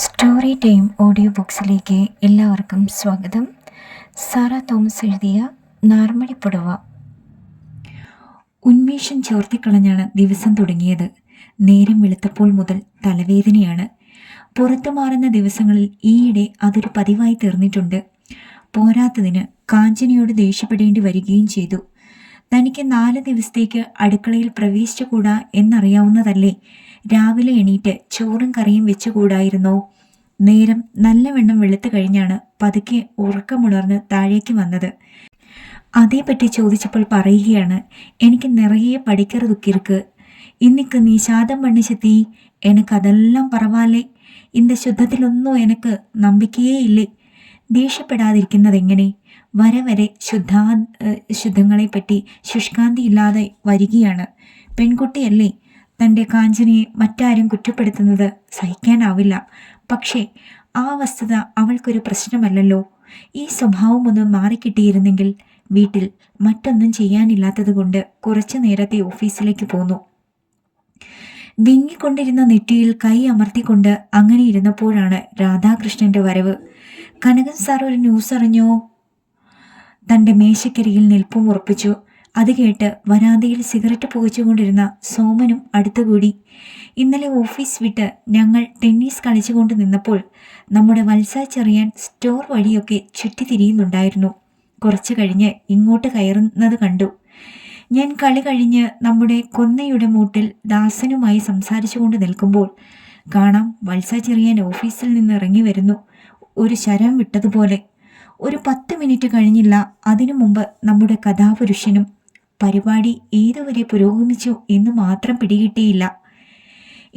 Story time audio ബുക്സിലേക്ക് എല്ലാവർക്കും സ്വാഗതം. Sara Thomas എഴുതിയ നാർമടിപ്പുടവ. ഉന്മേഷം ചോർത്തിക്കളഞ്ഞാണ് ദിവസം തുടങ്ങിയത്. നേരം വെളുത്തപ്പോൾ മുതൽ തലവേദനയാണ്. പുറത്തു മാറുന്ന ദിവസങ്ങളിൽ ഈയിടെ അതൊരു പതിവായി തീർന്നിട്ടുണ്ട്. പോരാത്തതിന് കാഞ്ചനയോട് ദേഷ്യപ്പെടേണ്ടി വരികയും ചെയ്തു. തനിക്ക് 4 ദിവസത്തേക്ക് അടുക്കളയിൽ പ്രവേശിച്ചുകൂടാ എന്നറിയാവുന്നതല്ലേ രാവിലെ എണീറ്റ് ചോറും കറിയും വെച്ചുകൂടായിരുന്നോ? നേരം നല്ലവണ്ണം വെളുത്തു കഴിഞ്ഞാണ് പതുക്കെ ഉറക്കമുണർന്ന് താഴേക്ക് വന്നത്. അതേപ്പറ്റി ചോദിച്ചപ്പോൾ പറയുകയാണ്, എനിക്ക് നിറയെ പഠിക്കറതുക്കിருக்கு. ഇന്നിക്ക് നീ ശാതം പണിച്ചെത്തി. എനക്കതെല്ലാം പറവാലേ. இந்த ശുദ്ധത്തിലൊന്നും എനക്ക് നമ്പിക്കയേ ഇല്ലേ. ദേഷ്യപ്പെടാതിരിക്കുന്നതെങ്ങനെ? വരെ ശുദ്ധങ്ങളെപ്പറ്റി ശുഷ്കാന്തിയില്ലാതെ വരികയാണ്. പെൺകുട്ടിയല്ലേ, തൻ്റെ കാഞ്ചനയെ മറ്റാരും കുറ്റപ്പെടുത്തുന്നത് സഹിക്കാനാവില്ല. പക്ഷേ ആ വസ്തുത അവൾക്കൊരു പ്രശ്നമല്ലല്ലോ. ഈ സ്വഭാവം ഒന്ന് മാറിക്കിട്ടിയിരുന്നെങ്കിൽ. വീട്ടിൽ മറ്റൊന്നും ചെയ്യാനില്ലാത്തത് കൊണ്ട് കുറച്ചു നേരത്തെ ഓഫീസിലേക്ക് പോന്നു. വിങ്ങിക്കൊണ്ടിരുന്ന നെറ്റിയിൽ കൈ അമർത്തിക്കൊണ്ട് അങ്ങനെ ഇരുന്നപ്പോഴാണ് രാധാകൃഷ്ണന്റെ വരവ്. കനകൻ സാർ ഒരു ന്യൂസ് അറിഞ്ഞോ? തൻ്റെ മേശക്കരിയിൽ നിൽപ്പും ഉറപ്പിച്ചു. അത് കേട്ട് വരാന്തയിൽ സിഗരറ്റ് പുകച്ചുകൊണ്ടിരുന്ന സോമനും അടുത്തുകൂടി. ഇന്നലെ ഓഫീസ് വിട്ട് ഞങ്ങൾ ടെന്നീസ് കളിച്ചുകൊണ്ട് നിന്നപ്പോൾ നമ്മുടെ വത്സാച്ചെറിയാൻ സ്റ്റോർ വഴിയൊക്കെ ചുറ്റിത്തിരിയുന്നുണ്ടായിരുന്നു. കുറച്ചു കഴിഞ്ഞ് ഇങ്ങോട്ട് കയറുന്നത് കണ്ടു. ഞാൻ കളി കഴിഞ്ഞ് നമ്മുടെ കൊന്നയുടെ മൂട്ടിൽ ദാസനുമായി സംസാരിച്ചുകൊണ്ട് നിൽക്കുമ്പോൾ കാണാം വത്സാച്ചെറിയാൻ ഓഫീസിൽ നിന്ന് ഇറങ്ങി വരുന്നു, ഒരു ശരം വിട്ടതുപോലെ. ഒരു 10 മിനിറ്റ് കഴിഞ്ഞില്ല അതിനു മുമ്പ് നമ്മുടെ കഥാപുരുഷനും. പരിപാടി ഏതുവരെ പുരോഗമിച്ചു എന്ന് മാത്രം പിടികിട്ടിയില്ല.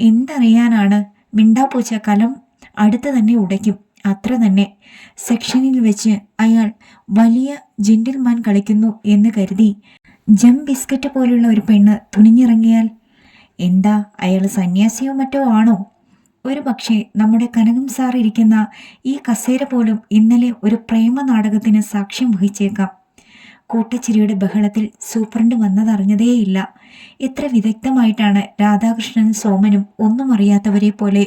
എന്തറിയാനാണ്, മിണ്ടാപ്പൂച്ച കലം അടുത്ത് തന്നെ ഉടയ്ക്കും, അത്ര തന്നെ. സെക്ഷനിൽ വെച്ച് അയാൾ വലിയ ജെന്റിൽമാൻ കളിക്കുന്നു എന്ന് കരുതി ജം ബിസ്ക്കറ്റ് പോലുള്ള ഒരു പെണ്ണ് തുനിഞ്ഞിറങ്ങിയാൽ എന്താ, അയാൾ സന്യാസിയോ മറ്റോ ആണോ? ഒരു പക്ഷേ നമ്മുടെ കനകം സാർ ഇരിക്കുന്ന ഈ കസേര പോലും ഇന്നലെ ഒരു പ്രേമ നാടകത്തിന് സാക്ഷ്യം വഹിച്ചേക്കാം. കൂട്ടച്ചിരിയുടെ ബഹളത്തിൽ സൂപ്രണ്ട് വന്നതറിഞ്ഞതേയില്ല. എത്ര വിദഗ്ധമായിട്ടാണ് രാധാകൃഷ്ണനും സോമനും ഒന്നും അറിയാത്തവരെ പോലെ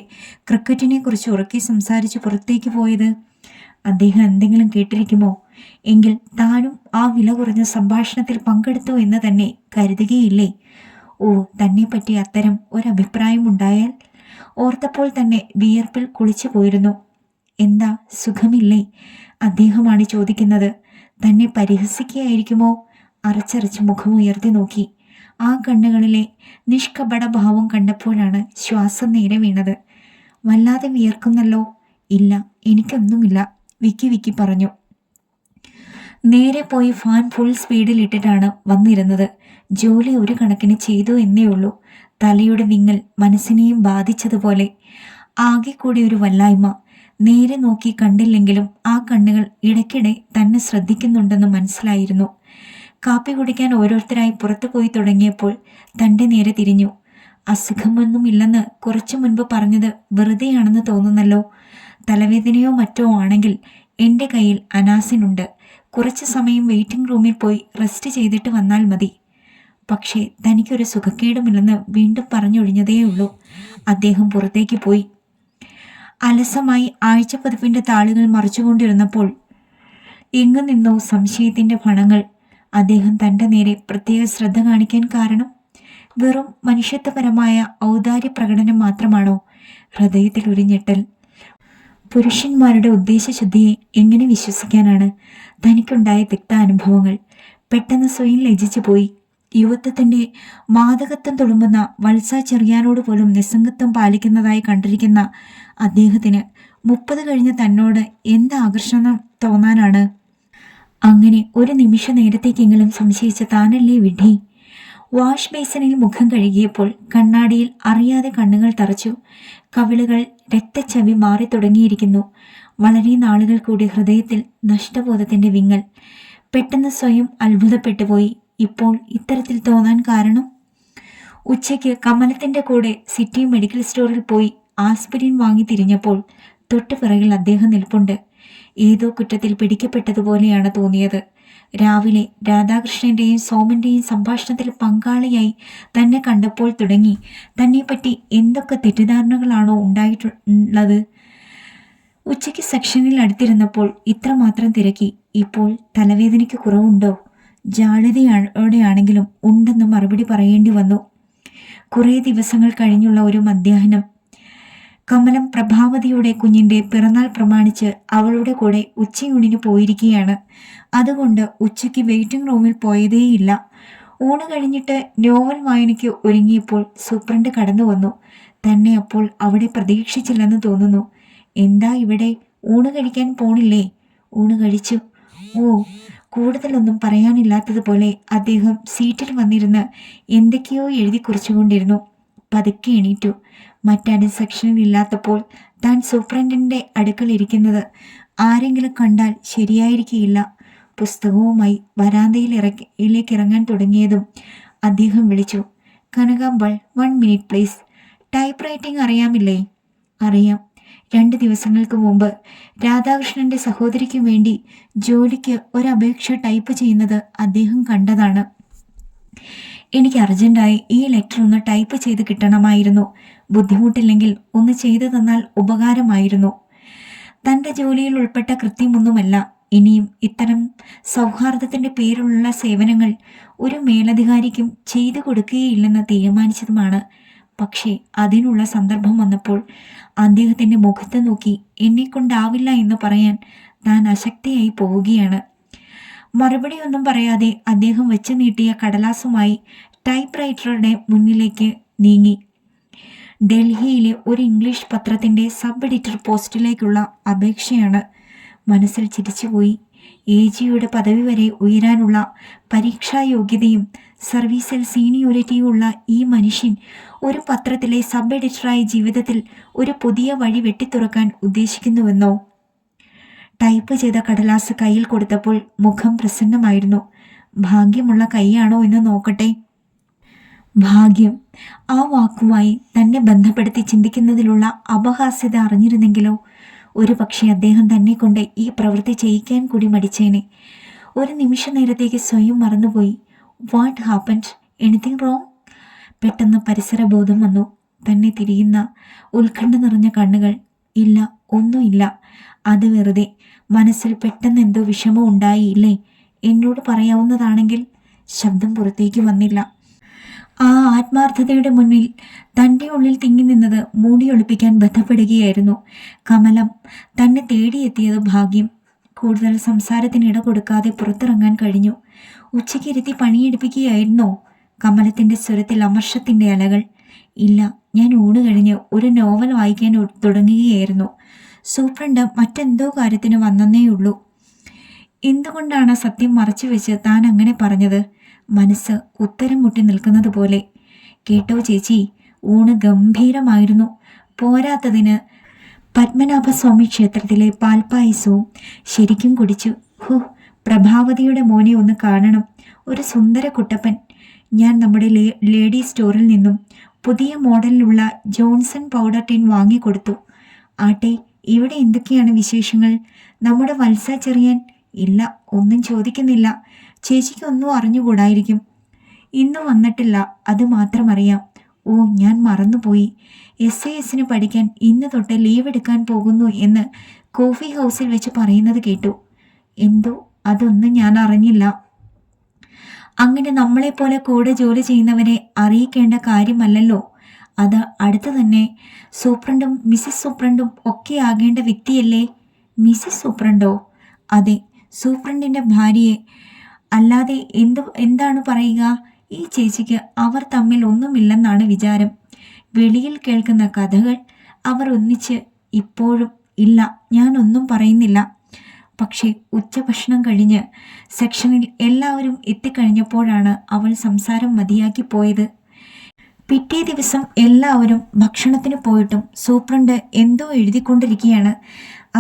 ക്രിക്കറ്റിനെ കുറിച്ച് ഉറക്കി സംസാരിച്ച് പുറത്തേക്ക് പോയത്. അദ്ദേഹം എന്തെങ്കിലും കേട്ടിരിക്കുമോ? എങ്കിൽ താനും ആ വില കുറഞ്ഞ സംഭാഷണത്തിൽ പങ്കെടുത്തു എന്ന് തന്നെ കരുതുകയില്ലേ? ഓ, തന്നെപ്പറ്റി അത്തരം ഒരഭിപ്രായം ഉണ്ടായാൽ? ഓർത്തപ്പോൾ തന്നെ വിയർപ്പിൽ കുളിച്ചു പോയിരുന്നു. എന്താ, സുഖമില്ലേ? അദ്ദേഹമാണ് ചോദിക്കുന്നത്. തന്നെ പരിഹസിക്കുകയായിരിക്കുമോ? അറച്ചറച്ച് മുഖമുയർത്തി നോക്കി. ആ കണ്ണുകളിലെ നിഷ്കപട ഭാവം കണ്ടപ്പോഴാണ് ശ്വാസം നേരെ വീണത്. വല്ലാതെ വിയർക്കുന്നല്ലോ. ഇല്ല, എനിക്കൊന്നുമില്ല, വിക്കി പറഞ്ഞു. നേരെ പോയി ഫാൻ ഫുൾ സ്പീഡിൽ ഇട്ടിട്ടാണ് വന്നിരുന്നത്. ജോലി ഒരു കണക്കിന് ചെയ്തു എന്നേ ഉള്ളൂ. തലയുടെ വിങ്ങൽ മനസ്സിനെയും ബാധിച്ചതുപോലെ. ആകെ കൂടി ഒരു വല്ലായ്മ. നേരെ നോക്കി കണ്ടില്ലെങ്കിലും ആ കണ്ണുകൾ ഇടയ്ക്കിടെ തന്നെ ശ്രദ്ധിക്കുന്നുണ്ടെന്ന് മനസ്സിലായിരുന്നു. കാപ്പി കുടിക്കാൻ ഓരോരുത്തരായി പുറത്തു പോയി തുടങ്ങിയപ്പോൾ തൻ്റെ നേരെ തിരിഞ്ഞു. അസുഖമൊന്നുമില്ലെന്ന് കുറച്ചു മുൻപ് പറഞ്ഞത് വെറുതെയാണെന്ന് തോന്നുന്നല്ലോ. തലവേദനയോ മറ്റോ ആണെങ്കിൽ എൻ്റെ കയ്യിൽ അനാസിനുണ്ട്. കുറച്ചു സമയം വെയിറ്റിംഗ് റൂമിൽ പോയി റെസ്റ്റ് ചെയ്തിട്ട് വന്നാൽ മതി. പക്ഷേ തനിക്കൊരു സുഖക്കേടുമില്ലെന്ന് വീണ്ടും പറഞ്ഞൊഴിഞ്ഞതേയുള്ളൂ. അദ്ദേഹം പുറത്തേക്ക് പോയി. അലസമായി ആഴ്ചപ്പതിപ്പിൻ്റെ താളുകൾ മറിച്ചുകൊണ്ടിരുന്നപ്പോൾ എങ്ങു നിന്നോ സംശയത്തിൻ്റെ ഫണങ്ങൾ. അദ്ദേഹം തൻ്റെ നേരെ പ്രത്യേക ശ്രദ്ധ കാണിക്കാൻ കാരണം വെറും മനുഷ്യത്വപരമായ ഔദാര്യ പ്രകടനം മാത്രമാണോ? ഹൃദയത്തിൽ ഒരു ഞെട്ടൽ. പുരുഷന്മാരുടെ ഉദ്ദേശശുദ്ധിയെ എങ്ങനെ വിശ്വസിക്കാനാണ്? തനിക്കുണ്ടായ തിക്താനുഭവങ്ങൾ പെട്ടെന്ന് സ്വയം ലജ്ജിച്ചു പോയി. യുവത്വത്തിൻ്റെ മാദകത്വം തുളുമ്പുന്ന വത്സാച്ചെറിയാനോട് പോലും നിസ്സംഗത്വം പാലിക്കുന്നതായി കണ്ടിരിക്കുന്ന അദ്ദേഹത്തിന് 30 കഴിഞ്ഞ തന്നോട് എന്ത് ആകർഷണം തോന്നാനാണ്? അങ്ങനെ ഒരു നിമിഷ നേരത്തേക്കെങ്കിലും സംശയിച്ച താനല്ലേ വിഡ്ഢി. വാഷ് ബേസിനിൽ മുഖം കഴുകിയപ്പോൾ കണ്ണാടിയിൽ അറിയാതെ കണ്ണുകൾ തറച്ചു. കവിളുകൾ രക്തച്ചവി മാറി തുടങ്ങിയിരിക്കുന്നു. വളരെ നാളുകൾ കൂടി ഹൃദയത്തിൽ നഷ്ടബോധത്തിൻ്റെ വിങ്ങൽ. പെട്ടെന്ന് സ്വയം അത്ഭുതപ്പെട്ടുപോയി. ഇപ്പോൾ ഇത്തരത്തിൽ തോന്നാൻ കാരണം? ഉച്ചയ്ക്ക് കമലത്തിൻ്റെ കൂടെ സിറ്റി മെഡിക്കൽ സ്റ്റോറിൽ പോയി ആസ്പിരിൻ വാങ്ങി തിരിഞ്ഞപ്പോൾ തൊട്ടുപിറകിൽ അദ്ദേഹം നിൽപ്പുണ്ട്. ഏതോ കുറ്റത്തിൽ പിടിക്കപ്പെട്ടതുപോലെയാണ് തോന്നിയത്. രാവിലെ രാധാകൃഷ്ണന്റെയും സോമന്റെയും സംഭാഷണത്തിൽ പങ്കാളിയായി തന്നെ കണ്ടപ്പോൾ തുടങ്ങി തന്നെപ്പറ്റി എന്തൊക്കെ തെറ്റിദ്ധാരണകളാണോ ഉണ്ടായിട്ടുള്ളത്. ഉച്ചയ്ക്ക് സെക്ഷനിൽ അടുത്തിരുന്നപ്പോൾ ഇത്രമാത്രം തിരക്കി. ഇപ്പോൾ തലവേദനയ്ക്ക് കുറവുണ്ടോ? ജാള്യതയോടെയാണെങ്കിലും ഉണ്ടെന്ന് മറുപടി പറയേണ്ടി വന്നു. കുറേ ദിവസങ്ങൾ കഴിഞ്ഞുള്ള ഒരു മധ്യാഹ്നം. കമലം പ്രഭാവതിയുടെ കുഞ്ഞിൻ്റെ പിറന്നാൾ പ്രമാണിച്ച് അവളുടെ കൂടെ ഉച്ചയൂണിന് പോയിരിക്കുകയാണ്. അതുകൊണ്ട് ഉച്ചയ്ക്ക് വെയിറ്റിംഗ് റൂമിൽ പോയതേയില്ല. ഊണ് കഴിഞ്ഞിട്ട് നോവൽ വായനയ്ക്ക് ഒരുങ്ങിയപ്പോൾ സൂപ്രണ്ട് കടന്നു വന്നു. തന്നെ അപ്പോൾ അവിടെ പ്രതീക്ഷിച്ചില്ലെന്ന് തോന്നുന്നു. എന്താ ഇവിടെ? ഊണ് കഴിക്കാൻ പോണില്ലേ? ഊണ് കഴിച്ചു. ഓ, കൂടുതലൊന്നും പറയാനില്ലാത്തതുപോലെ അദ്ദേഹം സീറ്റിൽ വന്നിരുന്ന് എന്തൊക്കെയോ എഴുതി കുറിച്ചുകൊണ്ടിരുന്നു. പതുക്കെ എണീറ്റു. മറ്റാരും സെക്ഷനിൽ ഇല്ലാത്തപ്പോൾ താൻ സൂപ്രണ്ടിൻ്റെ അടുക്കലിരിക്കുന്നത് ആരെങ്കിലും കണ്ടാൽ ശരിയായിരിക്കില്ല. പുസ്തകവുമായി വരാന്തയിലേക്ക് ഇറങ്ങാൻ തുടങ്ങിയതും അദ്ദേഹം വിളിച്ചു, Kanakambal, 1 minute please. Type writing അറിയാമില്ലേ? അറിയാം. 2 ദിവസങ്ങൾക്ക് മുമ്പ് രാധാകൃഷ്ണൻ്റെ സഹോദരിക്ക് വേണ്ടി ജോലിക്ക് ഒരപേക്ഷ ടൈപ്പ് ചെയ്യുന്നത് അദ്ദേഹം കണ്ടതാണ്. എനിക്ക് അർജൻറ്റായി ഈ ലെറ്റർ ഒന്ന് ടൈപ്പ് ചെയ്ത് കിട്ടണമായിരുന്നു. ബുദ്ധിമുട്ടില്ലെങ്കിൽ ഒന്ന് ചെയ്തു തന്നാൽ ഉപകാരമായിരുന്നു. തൻ്റെ ജോലിയിൽ ഉൾപ്പെട്ട കൃത്യമൊന്നുമല്ല. ഇനിയും ഇത്തരം സൗഹാർദ്ദത്തിൻ്റെ പേരിലുള്ള സേവനങ്ങൾ ഒരു മേലധികാരിക്കും ചെയ്തു കൊടുക്കുകയില്ലെന്ന് തീരുമാനിച്ചതുമാണ്. പക്ഷേ അതിനുള്ള സന്ദർഭം വന്നപ്പോൾ അദ്ദേഹത്തിൻ്റെ മുഖത്ത് നോക്കി എന്നെക്കൊണ്ടാവില്ല എന്ന് പറയാൻ താൻ അശക്തയായി പോവുകയാണ്. മറുപടിയൊന്നും പറയാതെ അദ്ദേഹം വെച്ച് നീട്ടിയ കടലാസുമായി ടൈപ്പ് റൈറ്ററുടെ മുന്നിലേക്ക് നീങ്ങി. ഡൽഹിയിലെ ഒരു ഇംഗ്ലീഷ് പത്രത്തിൻ്റെ സബ് എഡിറ്റർ പോസ്റ്റിലേക്കുള്ള അപേക്ഷയാണ്. മനസ്സിൽ ചിരിച്ചുപോയി. AGയുടെ പദവി വരെ ഉയരാനുള്ള പരീക്ഷായോഗ്യതയും സർവീസിൽ സീനിയോറിറ്റിയും ഉള്ള ഈ മനുഷ്യൻ ഒരു പത്രത്തിലെ സബ് എഡിറ്ററായി ജീവിതത്തിൽ ഒരു പുതിയ വഴി വെട്ടിത്തുറക്കാൻ ഉദ്ദേശിക്കുന്നുവെന്നോ? ടൈപ്പ് ചെയ്ത കടലാസ് കയ്യിൽ കൊടുത്തപ്പോൾ മുഖം പ്രസന്നമായിരുന്നു. ഭാഗ്യമുള്ള കൈയാണോ എന്ന് നോക്കട്ടെ. ഭാഗ്യം. ആ വാക്കുമായി തന്നെ ബന്ധപ്പെടുത്തി ചിന്തിക്കുന്നതിലുള്ള അപഹാസ്യത അറിഞ്ഞിരുന്നെങ്കിലോ? ഒരു പക്ഷേ അദ്ദേഹം തന്നെ കൊണ്ട് ഈ പ്രവൃത്തി ചെയ്യിക്കാൻ കൂടി മടിച്ചേനെ. ഒരു നിമിഷ നേരത്തേക്ക് സ്വയം മറന്നുപോയി. What happened? Anything wrong? പെട്ടെന്ന് പരിസരബോധം വന്നു. തന്നെ തിരിയുന്ന ഉത്കണ്ഠ നിറഞ്ഞ കണ്ണുകൾ. ഇല്ല, ഒന്നുമില്ല. അത് വെറുതെ. മനസ്സിൽ പെട്ടെന്ന് എന്തോ വിഷമം ഉണ്ടായില്ലേ? എന്നോട് പറയാവുന്നതാണെങ്കിൽ. ശബ്ദം പുറത്തേക്ക് വന്നില്ല. ആ ആത്മാർത്ഥതയുടെ മുന്നിൽ തൻ്റെ ഉള്ളിൽ തിങ്ങി നിന്നത് മൂടിയൊളിപ്പിക്കാൻ ബന്ധപ്പെടുകയായിരുന്നു. കമലം തന്നെ തേടിയെത്തിയത് ഭാഗ്യം. കൂടുതൽ സംസാരത്തിന് ഇട കൊടുക്കാതെ പുറത്തിറങ്ങാൻ കഴിഞ്ഞു. ഉച്ചയ്ക്ക് ഇരുത്തി പണിയെടുപ്പിക്കുകയായിരുന്നോ? കമലത്തിൻ്റെ സ്വരത്തിൽ അമർഷത്തിൻ്റെ അലകൾ. ഇല്ല, ഞാൻ ഊണ് കഴിഞ്ഞ് ഒരു നോവൽ വായിക്കാൻ തുടങ്ങുകയായിരുന്നു. സൂപ്രണ്ട് മറ്റെന്തോ കാര്യത്തിന് വന്നേയുള്ളൂ. എന്തുകൊണ്ടാണ് സത്യം മറച്ചു വെച്ച് താൻ അങ്ങനെ പറഞ്ഞത്? മനസ്സ് ഉത്തരം മുട്ടി നിൽക്കുന്നത് പോലെ. കേട്ടോ ചേച്ചി, ഊണ് ഗംഭീരമായിരുന്നു. പോരാത്തതിന് പത്മനാഭസ്വാമി ക്ഷേത്രത്തിലെ പാൽപ്പായസവും ശരിക്കും കുടിച്ചു. ഹോ, പ്രഭാവതിയുടെ മോനെ ഒന്ന് കാണണം. ഒരു സുന്ദര കുട്ടപ്പൻ. ഞാൻ നമ്മുടെ ലേഡി സ്റ്റോറിൽ നിന്നും പുതിയ മോഡലിലുള്ള ജോൺസൺ പൗഡർ ടിൻ വാങ്ങിക്കൊടുത്തു. ആട്ടെ, ഇവിടെ എന്തൊക്കെയാണ് വിശേഷങ്ങൾ? നമ്മുടെ വത്സ ചെറിയാൻ? ഇല്ല, ഒന്നും ചോദിക്കുന്നില്ല. ചേച്ചിക്കൊന്നും അറിഞ്ഞുകൂടായിരിക്കും. ഇന്ന് വന്നിട്ടില്ല, അത് മാത്രം അറിയാം. ഓ, ഞാൻ മറന്നുപോയി. SAS പഠിക്കാൻ ഇന്ന് തൊട്ട് ലീവ് എടുക്കാൻ പോകുന്നു എന്ന് കോഫി ഹൗസിൽ വെച്ച് പറയുന്നത് കേട്ടു. എന്തോ, അതൊന്നും ഞാൻ അറിഞ്ഞില്ല. അങ്ങനെ നമ്മളെപ്പോലെ കൂടെ ജോലി ചെയ്യുന്നവരെ അറിയിക്കേണ്ട കാര്യമല്ലല്ലോ. അത് അടുത്ത് തന്നെ സൂപ്രണ്ടും മിസ്സിസ് സൂപ്രണ്ടും ഒക്കെ ആകേണ്ട വ്യക്തിയല്ലേ? മിസ്സിസ് സൂപ്രണ്ടോ? അതെ, സൂപ്രണ്ടിൻ്റെ ഭാര്യയെ. അല്ലാതെ എന്താണ് പറയുക? ഈ ചേച്ചിക്ക് അവർ തമ്മിൽ ഒന്നുമില്ലെന്നാണ് വിചാരം. വെളിയിൽ കേൾക്കുന്ന കഥകൾ. അവർ ഒന്നിച്ച് ഇപ്പോഴും ഇല്ല. ഞാനൊന്നും പറയുന്നില്ല. പക്ഷേ ഉച്ചഭക്ഷണം കഴിഞ്ഞ് സെക്ഷനിൽ എല്ലാവരും എത്തിക്കഴിഞ്ഞപ്പോഴാണ് അവൾ സംസാരം മതിയാക്കി പോയത്. പിറ്റേ ദിവസം എല്ലാവരും ഭക്ഷണത്തിന് പോയിട്ടും സൂപ്രണ്ട് എന്തോ എഴുതിക്കൊണ്ടിരിക്കുകയാണ്.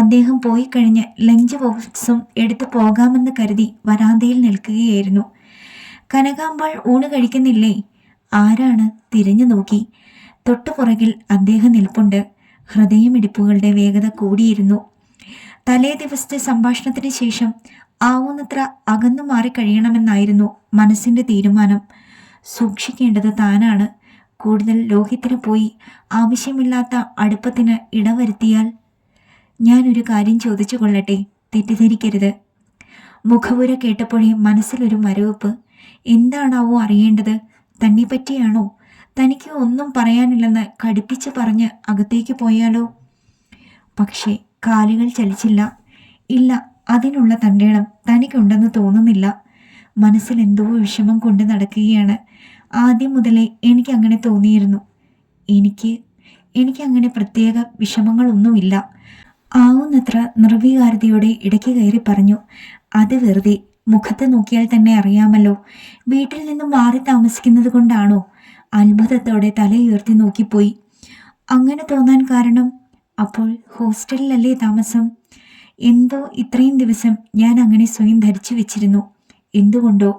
അദ്ദേഹം പോയി കഴിഞ്ഞ് ലഞ്ച് ബോക്സും എടുത്തു പോകാമെന്ന് കരുതി വരാന്തയിൽ നിൽക്കുകയായിരുന്നു. കനകാമ്പാൾ ഊണ് കഴിക്കുന്നില്ലേ? ആരാണ്? തിരിഞ്ഞു നോക്കി. തൊട്ടുപുറകിൽ അദ്ദേഹം നിൽപ്പുണ്ട്. ഹൃദയമിടിപ്പുകളുടെ വേഗത കൂടിയിരുന്നു. തലേ ദിവസത്തെ സംഭാഷണത്തിന് ശേഷം ആവുന്നത്ര അകന്നു മാറി കഴിയണമെന്നായിരുന്നു മനസ്സിൻ്റെ തീരുമാനം. സൂക്ഷിക്കേണ്ടത് താനാണ്. കൂടുതൽ ലോഹ്യത്തിന് പോയി ആവശ്യമില്ലാത്ത അടുപ്പത്തിന് ഇടവരുത്തിയാൽ. ഞാനൊരു കാര്യം ചോദിച്ചു കൊള്ളട്ടെ, തെറ്റിദ്ധരിക്കരുത്. മുഖവുര കേട്ടപ്പോഴേ മനസ്സിലൊരു മരവിപ്പ്. എന്താണാവോ അറിയേണ്ടത്? തന്നെ പറ്റിയാണോ? തനിക്ക് ഒന്നും പറയാനില്ലെന്ന് കടുപ്പിച്ച് പറഞ്ഞ് അകത്തേക്ക് പോയാലോ? പക്ഷേ കാലുകൾ ചലിച്ചില്ല. ഇല്ല, അതിനുള്ള തൻ്റെ ഇടം തനിക്കുണ്ടെന്ന് തോന്നുന്നില്ല. മനസ്സിൽ എന്തോ വിഷമം കൊണ്ട് നടക്കുകയാണ്. ആദ്യം മുതലേ എനിക്കങ്ങനെ തോന്നിയിരുന്നു. എനിക്കങ്ങനെ പ്രത്യേക വിഷമങ്ങളൊന്നുമില്ല. ആവുന്നത്ര നിർവികാരതയോടെ ഇടയ്ക്ക് കയറി പറഞ്ഞു. അത് വെറുതെ. മുഖത്ത് നോക്കിയാൽ തന്നെ അറിയാമല്ലോ. വീട്ടിൽ നിന്നും മാറി താമസിക്കുന്നത് കൊണ്ടാണോ? അത്ഭുതത്തോടെ തലയുയർത്തി നോക്കിപ്പോയി. അങ്ങനെ തോന്നാൻ കാരണം? അപ്പോൾ ഹോസ്റ്റലിലല്ലേ താമസം? എന്തോ ഇത്രയും ദിവസം ഞാൻ അങ്ങനെ സ്വയം ധരിച്ചു വെച്ചിരുന്നു. എന്തുകൊണ്ടോ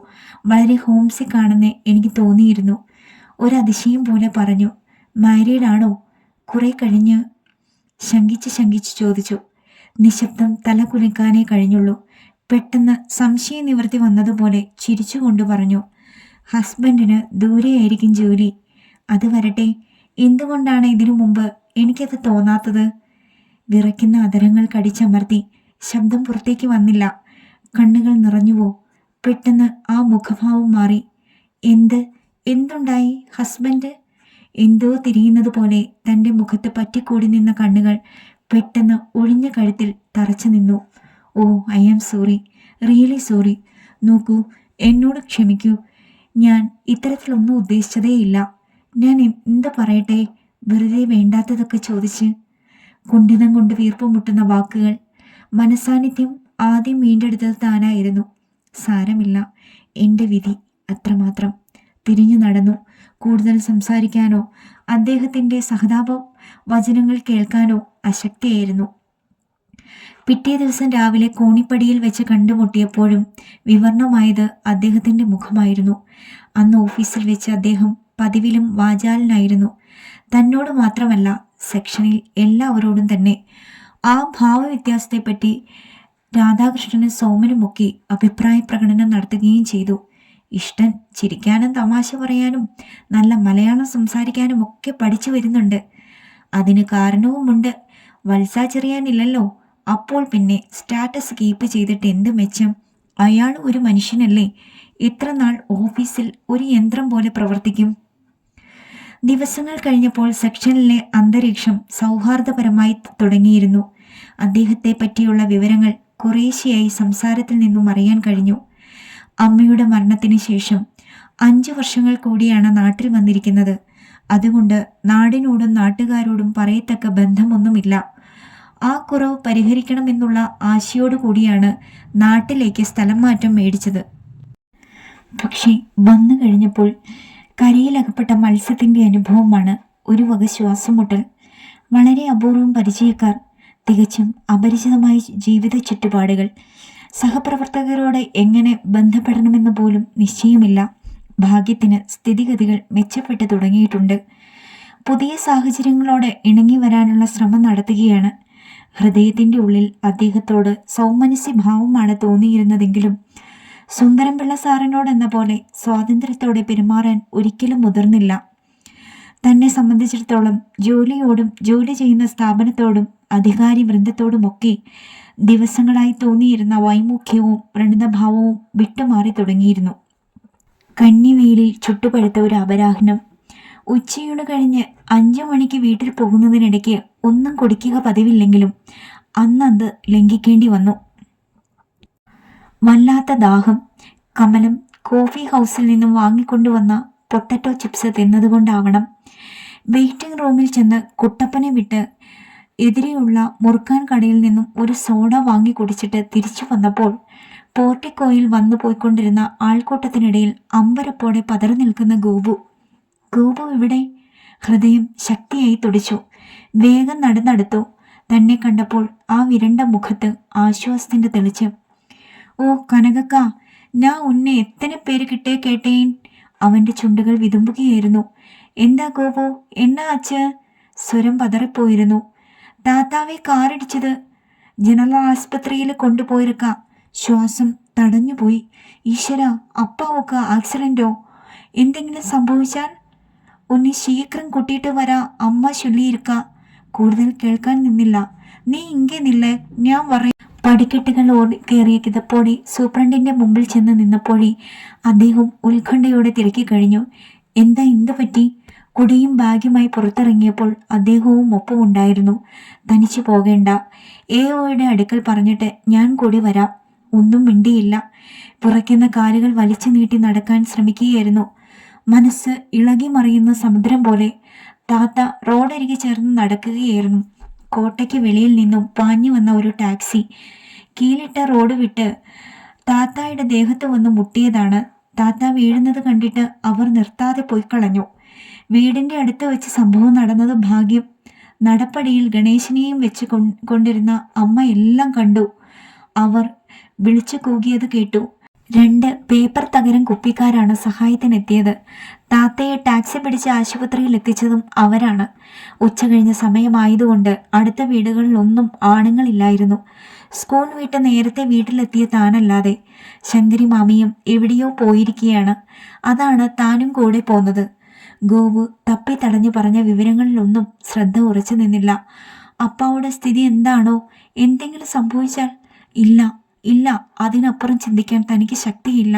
വളരെ ഹോംസിക് ആണെന്ന് എനിക്ക് തോന്നിയിരുന്നു. ഒരതിശയം പോലെ പറഞ്ഞു. മാരീഡാണോ? കുറെ കഴിഞ്ഞ് ശങ്കിച്ച് ചോദിച്ചു. നിശബ്ദം തല കുലുക്കാനേ കഴിഞ്ഞുള്ളൂ. പെട്ടെന്ന് സംശയ നിവൃത്തി വന്നതുപോലെ ചിരിച്ചുകൊണ്ട് പറഞ്ഞു. ഹസ്ബൻഡിന് ദൂരെയായിരിക്കും ജോലി. അത് വരട്ടെ, എന്തുകൊണ്ടാണ് ഇതിനു മുമ്പ് എനിക്കത് തോന്നാത്തത്? വിറയ്ക്കുന്ന അധരങ്ങൾ കടിച്ചമർത്തി. ശബ്ദം പുറത്തേക്ക് വന്നില്ല. കണ്ണുകൾ നിറഞ്ഞുവോ? പെട്ടെന്ന് ആ മുഖഭാവം മാറി. എന്തുണ്ടായി? ഹസ്ബൻഡ്? എന്തോ തിരിയുന്നത് പോലെ തൻ്റെ മുഖത്ത് പറ്റിക്കൂടി നിന്ന കണ്ണുകൾ പെട്ടെന്ന് ഒഴിഞ്ഞ കഴുത്തിൽ തറച്ചു നിന്നു. Oh, I am sorry, really sorry. നോക്കൂ, എന്നോട് ക്ഷമിക്കൂ. ഞാൻ ഇത്തരത്തിലൊന്നും ഉദ്ദേശിച്ചതേയില്ല. ഞാൻ എന്ത് പറയട്ടെ? വെറുതെ വേണ്ടാത്തതൊക്കെ ചോദിച്ച്. കുണ്ഠിതം കൊണ്ട് വീർപ്പ് മുട്ടുന്ന വാക്കുകൾ. മനസാന്നിധ്യം ആദ്യം വീണ്ടെടുത്തത് താനായിരുന്നു. സാരമില്ല, എൻ്റെ വിധി, അത്രമാത്രം. തിരിഞ്ഞു നടന്നു. കൂടുതൽ സംസാരിക്കാനോ അദ്ദേഹത്തിൻ്റെ സഹതാപ വചനങ്ങൾ കേൾക്കാനോ അശക്തിയായിരുന്നു. പിറ്റേ ദിവസം രാവിലെ കോണിപ്പടിയിൽ വെച്ച് കണ്ടുമുട്ടിയപ്പോഴും വിവർണമായത് അദ്ദേഹത്തിൻ്റെ മുഖമായിരുന്നു. അന്ന് ഓഫീസിൽ വെച്ച് അദ്ദേഹം പതിവിലും വാചാലനായിരുന്നു. തന്നോട് മാത്രമല്ല, സെക്ഷനിൽ എല്ലാവരോടും തന്നെ. ആ ഭാവവ്യത്യാസത്തെപ്പറ്റി രാധാകൃഷ്ണനും സോമനുമൊക്കെ അഭിപ്രായ പ്രകടനം നടത്തുകയും ചെയ്തു. ഇഷ്ടൻ ചിരിക്കാനും തമാശ പറയാനും നല്ല മലയാളം സംസാരിക്കാനും ഒക്കെ പഠിച്ചു വരുന്നുണ്ട്. അതിന് കാരണവുമുണ്ട്. വത്സ ചെറിയാനില്ലല്ലോ. അപ്പോൾ പിന്നെ സ്റ്റാറ്റസ് കീപ്പ് ചെയ്തിട്ട് എന്ത് മെച്ചം? അയാൾ ഒരു മനുഷ്യനല്ലേ. എത്ര നാൾ ഓഫീസിൽ ഒരു യന്ത്രം പോലെ പ്രവർത്തിക്കും? ദിവസങ്ങൾ കഴിഞ്ഞപ്പോൾ സെക്ഷനിലെ അന്തരീക്ഷം സൗഹാർദ്ദപരമായി തുടങ്ങിയിരുന്നു. അദ്ദേഹത്തെ പറ്റിയുള്ള വിവരങ്ങൾ കുറേശ്ശെയായി സംസാരത്തിൽ നിന്നും അറിയാൻ കഴിഞ്ഞു. അമ്മയുടെ മരണത്തിന് ശേഷം 5 വർഷങ്ങൾ കൂടിയാണ് നാട്ടിൽ വന്നിരിക്കുന്നത്. അതുകൊണ്ട് നാടിനോടും നാട്ടുകാരോടും പറയത്തക്ക ബന്ധമൊന്നുമില്ല. ആ കുറവ് പരിഹരിക്കണമെന്നുള്ള ആശയോടു കൂടിയാണ് നാട്ടിലേക്ക് സ്ഥലം മാറ്റം മേടിച്ചത്. പക്ഷേ വന്നു കഴിഞ്ഞപ്പോൾ കരയിലകപ്പെട്ട മത്സ്യത്തിൻ്റെ അനുഭവമാണ്. ഒരു വക ശ്വാസം മുട്ടൽ. വളരെ അപൂർവം പരിചയക്കാർ, തികച്ചും അപരിചിതമായ ജീവിത ചുറ്റുപാടുകൾ. സഹപ്രവർത്തകരോട് എങ്ങനെ ബന്ധപ്പെടണമെന്ന് പോലും നിശ്ചയമില്ല. ഭാഗ്യത്തിന് സ്ഥിതിഗതികൾ മെച്ചപ്പെട്ടു തുടങ്ങിയിട്ടുണ്ട്. പുതിയ സാഹചര്യങ്ങളോട് ഇണങ്ങി വരാനുള്ള ശ്രമം നടത്തുകയാണ്. ഹൃദയത്തിൻ്റെ ഉള്ളിൽ അദ്ദേഹത്തോട് സൗമനസ്യ ഭാവമാണ് തോന്നിയിരുന്നതെങ്കിലും സുന്ദരംപിള്ള സാറിനോടെന്ന പോലെ സ്വാതന്ത്ര്യത്തോടെ പെരുമാറാൻ ഒരിക്കലും മുതിർന്നില്ല. തന്നെ സംബന്ധിച്ചിടത്തോളം ജോലിയോടും ജോലി ചെയ്യുന്ന സ്ഥാപനത്തോടും അധികാരി വൃന്ദത്തോടുമൊക്കെ ദിവസങ്ങളായി തോന്നിയിരുന്ന വൈമുഖ്യവും വ്രണതഭാവവും വിട്ടുമാറി തുടങ്ങിയിരുന്നു. കന്നിവെയിലിൽ ചുട്ടുപഴുത്ത ഒരു അപരാഹ്നം. ഉച്ചയൂണ് കഴിഞ്ഞ് 5 മണിക്ക് വീട്ടിൽ പോകുന്നതിനിടയ്ക്ക് ഒന്നും കുടിക്കുക പതിവില്ലെങ്കിലും അന്നത് ലംഘിക്കേണ്ടി വന്നു. വല്ലാത്ത ദാഹം. കമലം കോഫി ഹൗസിൽ നിന്നും വാങ്ങിക്കൊണ്ടുവന്ന പൊട്ടറ്റോ ചിപ്സ് തിന്നതുകൊണ്ടാവണം. വെയിറ്റിംഗ് റൂമിൽ ചെന്ന് കുട്ടപ്പനെ വിട്ട് എതിരെയുള്ള മുറുക്കാൻ കടയിൽ നിന്നും ഒരു സോഡ വാങ്ങി കുടിച്ചിട്ട് തിരിച്ചു വന്നപ്പോൾ പോർട്ടിക്കോയിൽ വന്നു പോയിക്കൊണ്ടിരുന്ന ആൾക്കൂട്ടത്തിനിടയിൽ അമ്പരപ്പോടെ പതറി നിൽക്കുന്ന ഗോപു ഇവിടെ. ഹൃദയം ശക്തിയായി തുടിച്ചു. വേഗം നടന്നെടുത്തു. തന്നെ കണ്ടപ്പോൾ ആ വിരണ്ട മുഖത്ത് ആശ്വാസത്തിൻ്റെ തെളിച്ചം. ഓ കനകക്ക, ഞാൻ ഉന്നെ എത്തനെ പേര് കിട്ടേ കേട്ടേൻ. അവൻ്റെ ചുണ്ടുകൾ വിതുമ്പുകയായിരുന്നു. എന്താ ഗോപു, എന്നാ അച്ഛ? സ്വരം പതറിപ്പോയിരുന്നു. താത്താവെ കാറിടിച്ചത്. ജനറൽ ആസ്പത്രിയിൽ കൊണ്ടുപോയിരിക്ക. ശ്വാസം തടഞ്ഞുപോയി. ഈശ്വര, അപ്പാവൊക്കെ ആക്സിഡൻറ്റോ? എന്തെങ്കിലും സംഭവിച്ചാൽ? ഒന്ന് ശീഘ്രം കൂട്ടിയിട്ട് വരാ, അമ്മ ചൊല്ലിയിരിക്ക. കൂടുതൽ കേൾക്കാൻ നിന്നില്ല. നീ ഇங்கே നില്ല്, ഞാൻ പറയും. പടിക്കെട്ടുകൾ ഓടി കയറിയ കിതപ്പോടെ സൂപ്രണ്ടിന്റെ മുമ്പിൽ ചെന്ന് നിന്നപ്പോഴേ അദ്ദേഹം ഉത്കണ്ഠയോടെ തിരക്കി കഴിഞ്ഞു. എന്താ, എന്തു പറ്റി? കുടയും ബാഗുമായി പുറത്തിറങ്ങിയപ്പോൾ അദ്ദേഹവും ഒപ്പമുണ്ടായിരുന്നു. തനിച്ചു പോകേണ്ട, എഒയുടെ അടുക്കൽ പറഞ്ഞിട്ട് ഞാൻ കൂടി വരാം. ഒന്നും മിണ്ടിയില്ല. പുറയ്ക്കുന്ന കാലുകൾ വലിച്ചു നീട്ടി നടക്കാൻ ശ്രമിക്കുകയായിരുന്നു. മനസ്സ് ഇളകി മറിയുന്ന സമുദ്രം പോലെ. താത്ത റോഡരികെ ചേർന്ന് നടക്കുകയായിരുന്നു. കോട്ടയ്ക്ക് വെളിയിൽ നിന്നും പാഞ്ഞു വന്ന ഒരു ടാക്സി കീലിട്ട റോഡ് വിട്ട് താത്തായുടെ ദേഹത്ത് വന്ന് മുട്ടിയതാണ്. താത്ത വീഴുന്നത് കണ്ടിട്ട് അവർ നിർത്താതെ പോയി കളഞ്ഞു. വീടിന്റെ അടുത്ത് വെച്ച് സംഭവം നടന്നത് ഭാഗ്യം. നടപ്പടിയിൽ ഗണേശനെയും വെച്ച് കൊണ്ടിരുന്ന അമ്മ എല്ലാം കണ്ടു. അവർ വിളിച്ചു കൂകിയത് കേട്ടു. 2 പേപ്പർ തകരം കുപ്പിക്കാരാണ് സഹായത്തിനെത്തിയത്. താത്തയെ ടാക്സി പിടിച്ച് ആശുപത്രിയിൽ എത്തിച്ചതും അവരാണ്. ഉച്ച കഴിഞ്ഞ സമയമായതുകൊണ്ട് അടുത്ത വീടുകളിലൊന്നും ആണുങ്ങളില്ലായിരുന്നു. സ്കൂൾ വിട്ട് നേരത്തെ വീട്ടിലെത്തിയ താനല്ലാതെ ശങ്കരി മാമിയും എവിടെയോ പോയിരിക്കുകയാണ്. അതാണ് താനും കൂടെ പോന്നത്. ഗോവു തപ്പി തടഞ്ഞു പറഞ്ഞ വിവരങ്ങളിലൊന്നും ശ്രദ്ധ ഉറച്ചു നിന്നില്ല. അപ്പാവുടെ സ്ഥിതി എന്താണോ? എന്തെങ്കിലും സംഭവിച്ചാൽ? ഇല്ല ഇല്ല, അതിനപ്പുറം ചിന്തിക്കാൻ തനിക്ക് ശക്തിയില്ല.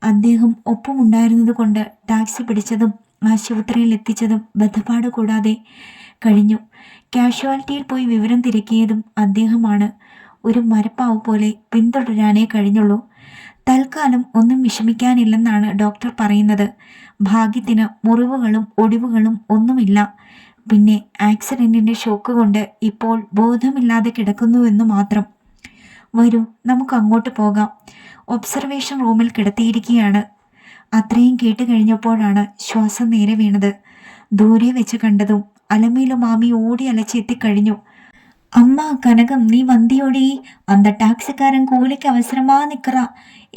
അദ്ദേഹം ഒപ്പമുണ്ടായിരുന്നത് കൊണ്ട് ടാക്സി പിടിച്ചതും ആശുപത്രിയിൽ എത്തിച്ചതും ബന്ധപ്പാട് കൂടാതെ കഴിഞ്ഞു. കാഷ്വാലിറ്റിയിൽ പോയി വിവരം തിരക്കിയതും അദ്ദേഹമാണ്. ഒരു മരപ്പാവ് പോലെ പിന്തുടരാനേ കഴിഞ്ഞുള്ളൂ. തൽക്കാലം ഒന്നും വിഷമിക്കാനില്ലെന്നാണ് ഡോക്ടർ പറയുന്നത്. ഭാഗ്യത്തിന് മുറിവുകളും ഒടിവുകളും ഒന്നുമില്ല. പിന്നെ ആക്സിഡന്റിന്റെ ഷോക്ക് കൊണ്ട് ഇപ്പോൾ ബോധമില്ലാതെ കിടക്കുന്നുവെന്ന് മാത്രം. വരൂ, നമുക്ക് അങ്ങോട്ട് പോകാം. ഒബ്സർവേഷൻ റൂമിൽ കിടത്തിയിരിക്കുകയാണ്. അത്രയും കേട്ട് കഴിഞ്ഞപ്പോഴാണ് ശ്വാസം നേരെ വീണത്. ദൂരെ വെച്ച് കണ്ടതും അലമേലു മാമി ഓടി അലച്ചെത്തിക്കഴിഞ്ഞു. അമ്മ കനകം, നീ വന്തിയോടി? அந்த டாக்ஸிக்காரன் கூலிக்கு அவசரமா நிக்கிறா.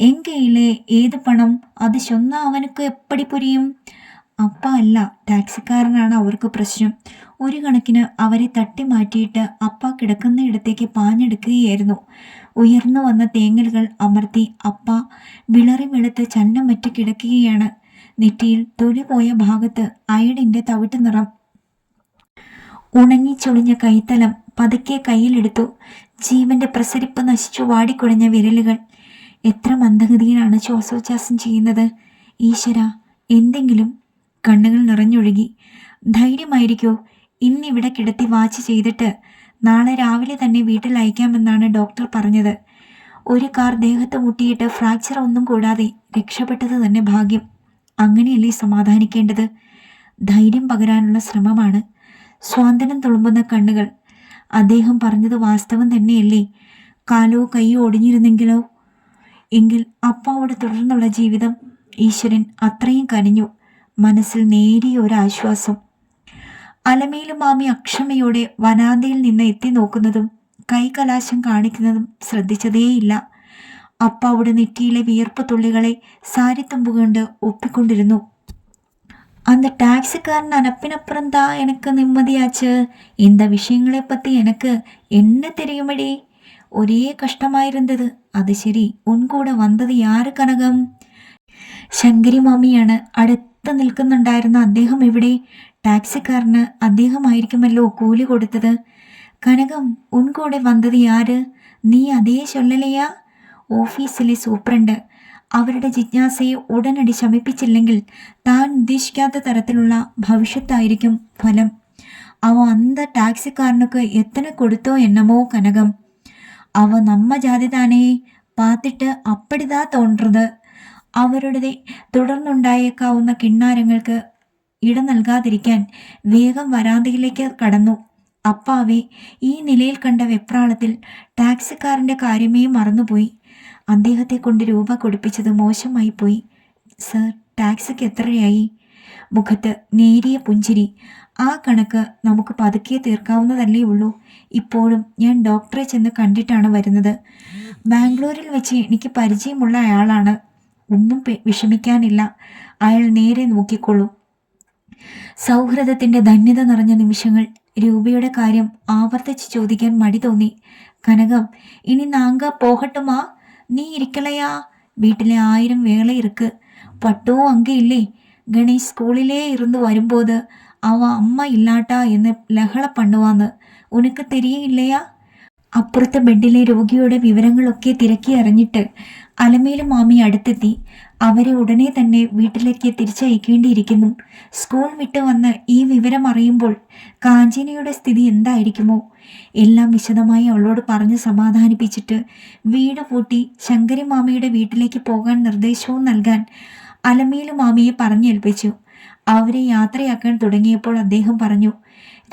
எங்க இல்லே ஏது பணம்? அது சொன்னா அவனுக்கு எப்படி புரிയും? അപ്പ അല്ല, ടാക്സിക്കാരനാണ് അവർക്ക് പ്രശ്നം. ഒരു കണക്കിന് അവരെ തട്ടി മാറ്റിയിട്ട് അപ്പ കിടക്കുന്നയിടത്തേക്ക് പാഞ്ഞെടുക്കുകയായിരുന്നു. ഉയർന്നു വന്ന തേങ്ങലുകൾ അമർത്തി അപ്പ വിളറി വെളുത്ത് ചന്നം മറ്റ് കിടക്കുകയാണ്. നെറ്റിയിൽ തൊലി പോയ ഭാഗത്ത് അയഡിന്റെ തവിട്ട് നിറം. ഉണങ്ങിച്ചൊളിഞ്ഞ കൈത്തലം പതുക്കെ കയ്യിലെടുത്തു. ജീവന്റെ പ്രസരിപ്പ് നശിച്ചു വാടിക്കുഴഞ്ഞ വിരലുകൾ. എത്ര മന്ദഗതിയിലാണ് ശ്വാസോച്ഛ്വാസം ചെയ്യുന്നത്! ഈശ്വര, എന്തെങ്കിലും! കണ്ണുകൾ നിറഞ്ഞൊഴുകി. ധൈര്യമായിരിക്കോ? ഇന്നിവിടെ കിടത്തി വാച്ച് ചെയ്തിട്ട് നാളെ രാവിലെ തന്നെ വീട്ടിൽ അയക്കാമെന്നാണ് ഡോക്ടർ പറഞ്ഞത്. ഒരു കാർ ദേഹത്ത് മുട്ടിയിട്ട് ഫ്രാക്ചർ ഒന്നും കൂടാതെ രക്ഷപ്പെട്ടത് തന്നെ ഭാഗ്യം. അങ്ങനെയല്ലേ സമാധാനിക്കേണ്ടത്? ധൈര്യം പകരാനുള്ള ശ്രമമാണ്. സ്വാന്തനം തുളുമ്പുന്ന കണ്ണുകൾ. അദ്ദേഹം പറഞ്ഞത് വാസ്തവം തന്നെയല്ലേ? കാലോ കൈയോ ഒടിഞ്ഞിരുന്നെങ്കിലോ? എങ്കിൽ അപ്പാവോട് തുടർന്നുള്ള ജീവിതം. ഈശ്വരൻ അത്രയും കനിഞ്ഞു. മനസ്സിൽ നേരിയ ഒരാശ്വാസം. അലമേലു മാമി അക്ഷമയോടെ വനാന്തയിൽ നിന്ന് എത്തി നോക്കുന്നതും കൈകലാശം കാണിക്കുന്നതും ശ്രദ്ധിച്ചതേയില്ല. അപ്പാവുടെ നെറ്റിയിലെ വിയർപ്പ് തുള്ളികളെ സാരിത്തുമ്പുകൊണ്ട് ഒപ്പിക്കൊണ്ടിരുന്നു. அந்த டாக்ஸிக்காரன் அனுப்பினப்புறம் தான் எனக்கு நிம்மதியாச்சு. இந்த விஷயங்களை பற்றி எனக்கு என்ன தெரியுமடி? ஒரே கஷ்டமாயிருந்தது. அது சரி, உன் கூட வந்தது யாரு കനകം? ശങ്കരി മാമിയാണ്. അടുത്ത് നിൽക്കുന്നുണ്ടായിരുന്ന അദ്ദേഹം എവിടെ? ടാക്സിക്കാരന് അദ്ദേഹമായിരിക്കുമല്ലോ കൂലി കൊടുത്തത്. കനകം, ഉൻ കൂടെ വന്നത് യാര്? നീ അതേ ചൊല്ലലയാ? ഓഫീസിലെ സൂപ്രണ്ട്. അവരുടെ ജിജ്ഞാസയെ ഉടനടി ശമിപ്പിച്ചില്ലെങ്കിൽ താൻ ഉദ്ദേശിക്കാത്ത തരത്തിലുള്ള ഭവിഷ്യത്തായിരിക്കും ഫലം. അവ അന്ത ടാക്സിക്കാരനുക്ക് എത്തനെ കൊടുത്തോ എന്നമോ കനകം. അവ നമ്മ ജാതി താനേ പാത്തിട്ട് അപ്പടിതാ തോന്നുന്നത്. അവരുടെ തുടർന്നുണ്ടായേക്കാവുന്ന കിണ്ണാരങ്ങൾക്ക് ഇട നൽകാതിരിക്കാൻ വേഗം വരാന്തയിലേക്ക് കടന്നു. അപ്പാവെ ഈ നിലയിൽ കണ്ട വെപ്രാളത്തിൽ ടാക്സിക്കാരൻ്റെ കാര്യമേ മറന്നുപോയി. അദ്ദേഹത്തെ കൊണ്ട് രൂപ കൊടുപ്പിച്ചത് മോശമായി പോയി. സർ, ടാക്സിക്ക് എത്രയായി? മുഖത്ത് നേരിയ പുഞ്ചിരി. ആ കണക്ക് നമുക്ക് പതുക്കെ തീർക്കാവുന്നതല്ലേ ഉള്ളൂ. ഇപ്പോഴും ഞാൻ ഡോക്ടറെ ചെന്ന് കണ്ടിട്ടാണ് വരുന്നത്. ബാംഗ്ലൂരിൽ വെച്ച് എനിക്ക് പരിചയമുള്ള അയാളാണ്. ഒന്നും വിഷമിക്കാനില്ല. അയാൾ നേരെ നോക്കിക്കൊള്ളൂ. സൗഹൃദത്തിൻ്റെ ധന്യത നിറഞ്ഞ നിമിഷങ്ങൾ. രൂപയുടെ കാര്യം ആവർത്തിച്ച് ചോദിക്കാൻ മടി തോന്നി. കനകം, ഇനി നാങ്ക പോകട്ടുമാ? നീ ഇരിക്കലയാ? വീട്ടിലെ 1000 വേള ഇருக்கு. പട്ടുവും അങ്കയില്ലേ? ഗണേഷ് സ്കൂളിലേ ഇരുന്ന് വരുമ്പോത് അവ അമ്മ ഇല്ലാട്ടാ എന്ന് ലഹള പണ്ണുവാന്ന്. ഉനക്ക് തെരിയില്ലയാ? അപ്പുറത്തെ ബെഡിലെ രോഗിയുടെ വിവരങ്ങളൊക്കെ തിരക്കി അറിഞ്ഞിട്ട് അലമേലു മാമി അടുത്തെത്തി. അവരെ ഉടനെ തന്നെ വീട്ടിലേക്ക് തിരിച്ചയക്കേണ്ടിയിരിക്കുന്നു. സ്കൂൾ വിട്ട് വന്ന് ഈ വിവരം അറിയുമ്പോൾ കാഞ്ചനയുടെ സ്ഥിതി എന്തായിരിക്കുമോ? എല്ലാം വിശദമായി അവളോട് പറഞ്ഞ് സമാധാനിപ്പിച്ചിട്ട് വീട് പൂട്ടി ശങ്കരി മാമിയുടെ വീട്ടിലേക്ക് പോകാൻ നിർദ്ദേശവും നൽകാൻ അലമേലു മാമിയെ പറഞ്ഞേൽപ്പിച്ചു. അവരെ യാത്രയാക്കാൻ തുടങ്ങിയപ്പോൾ അദ്ദേഹം പറഞ്ഞു,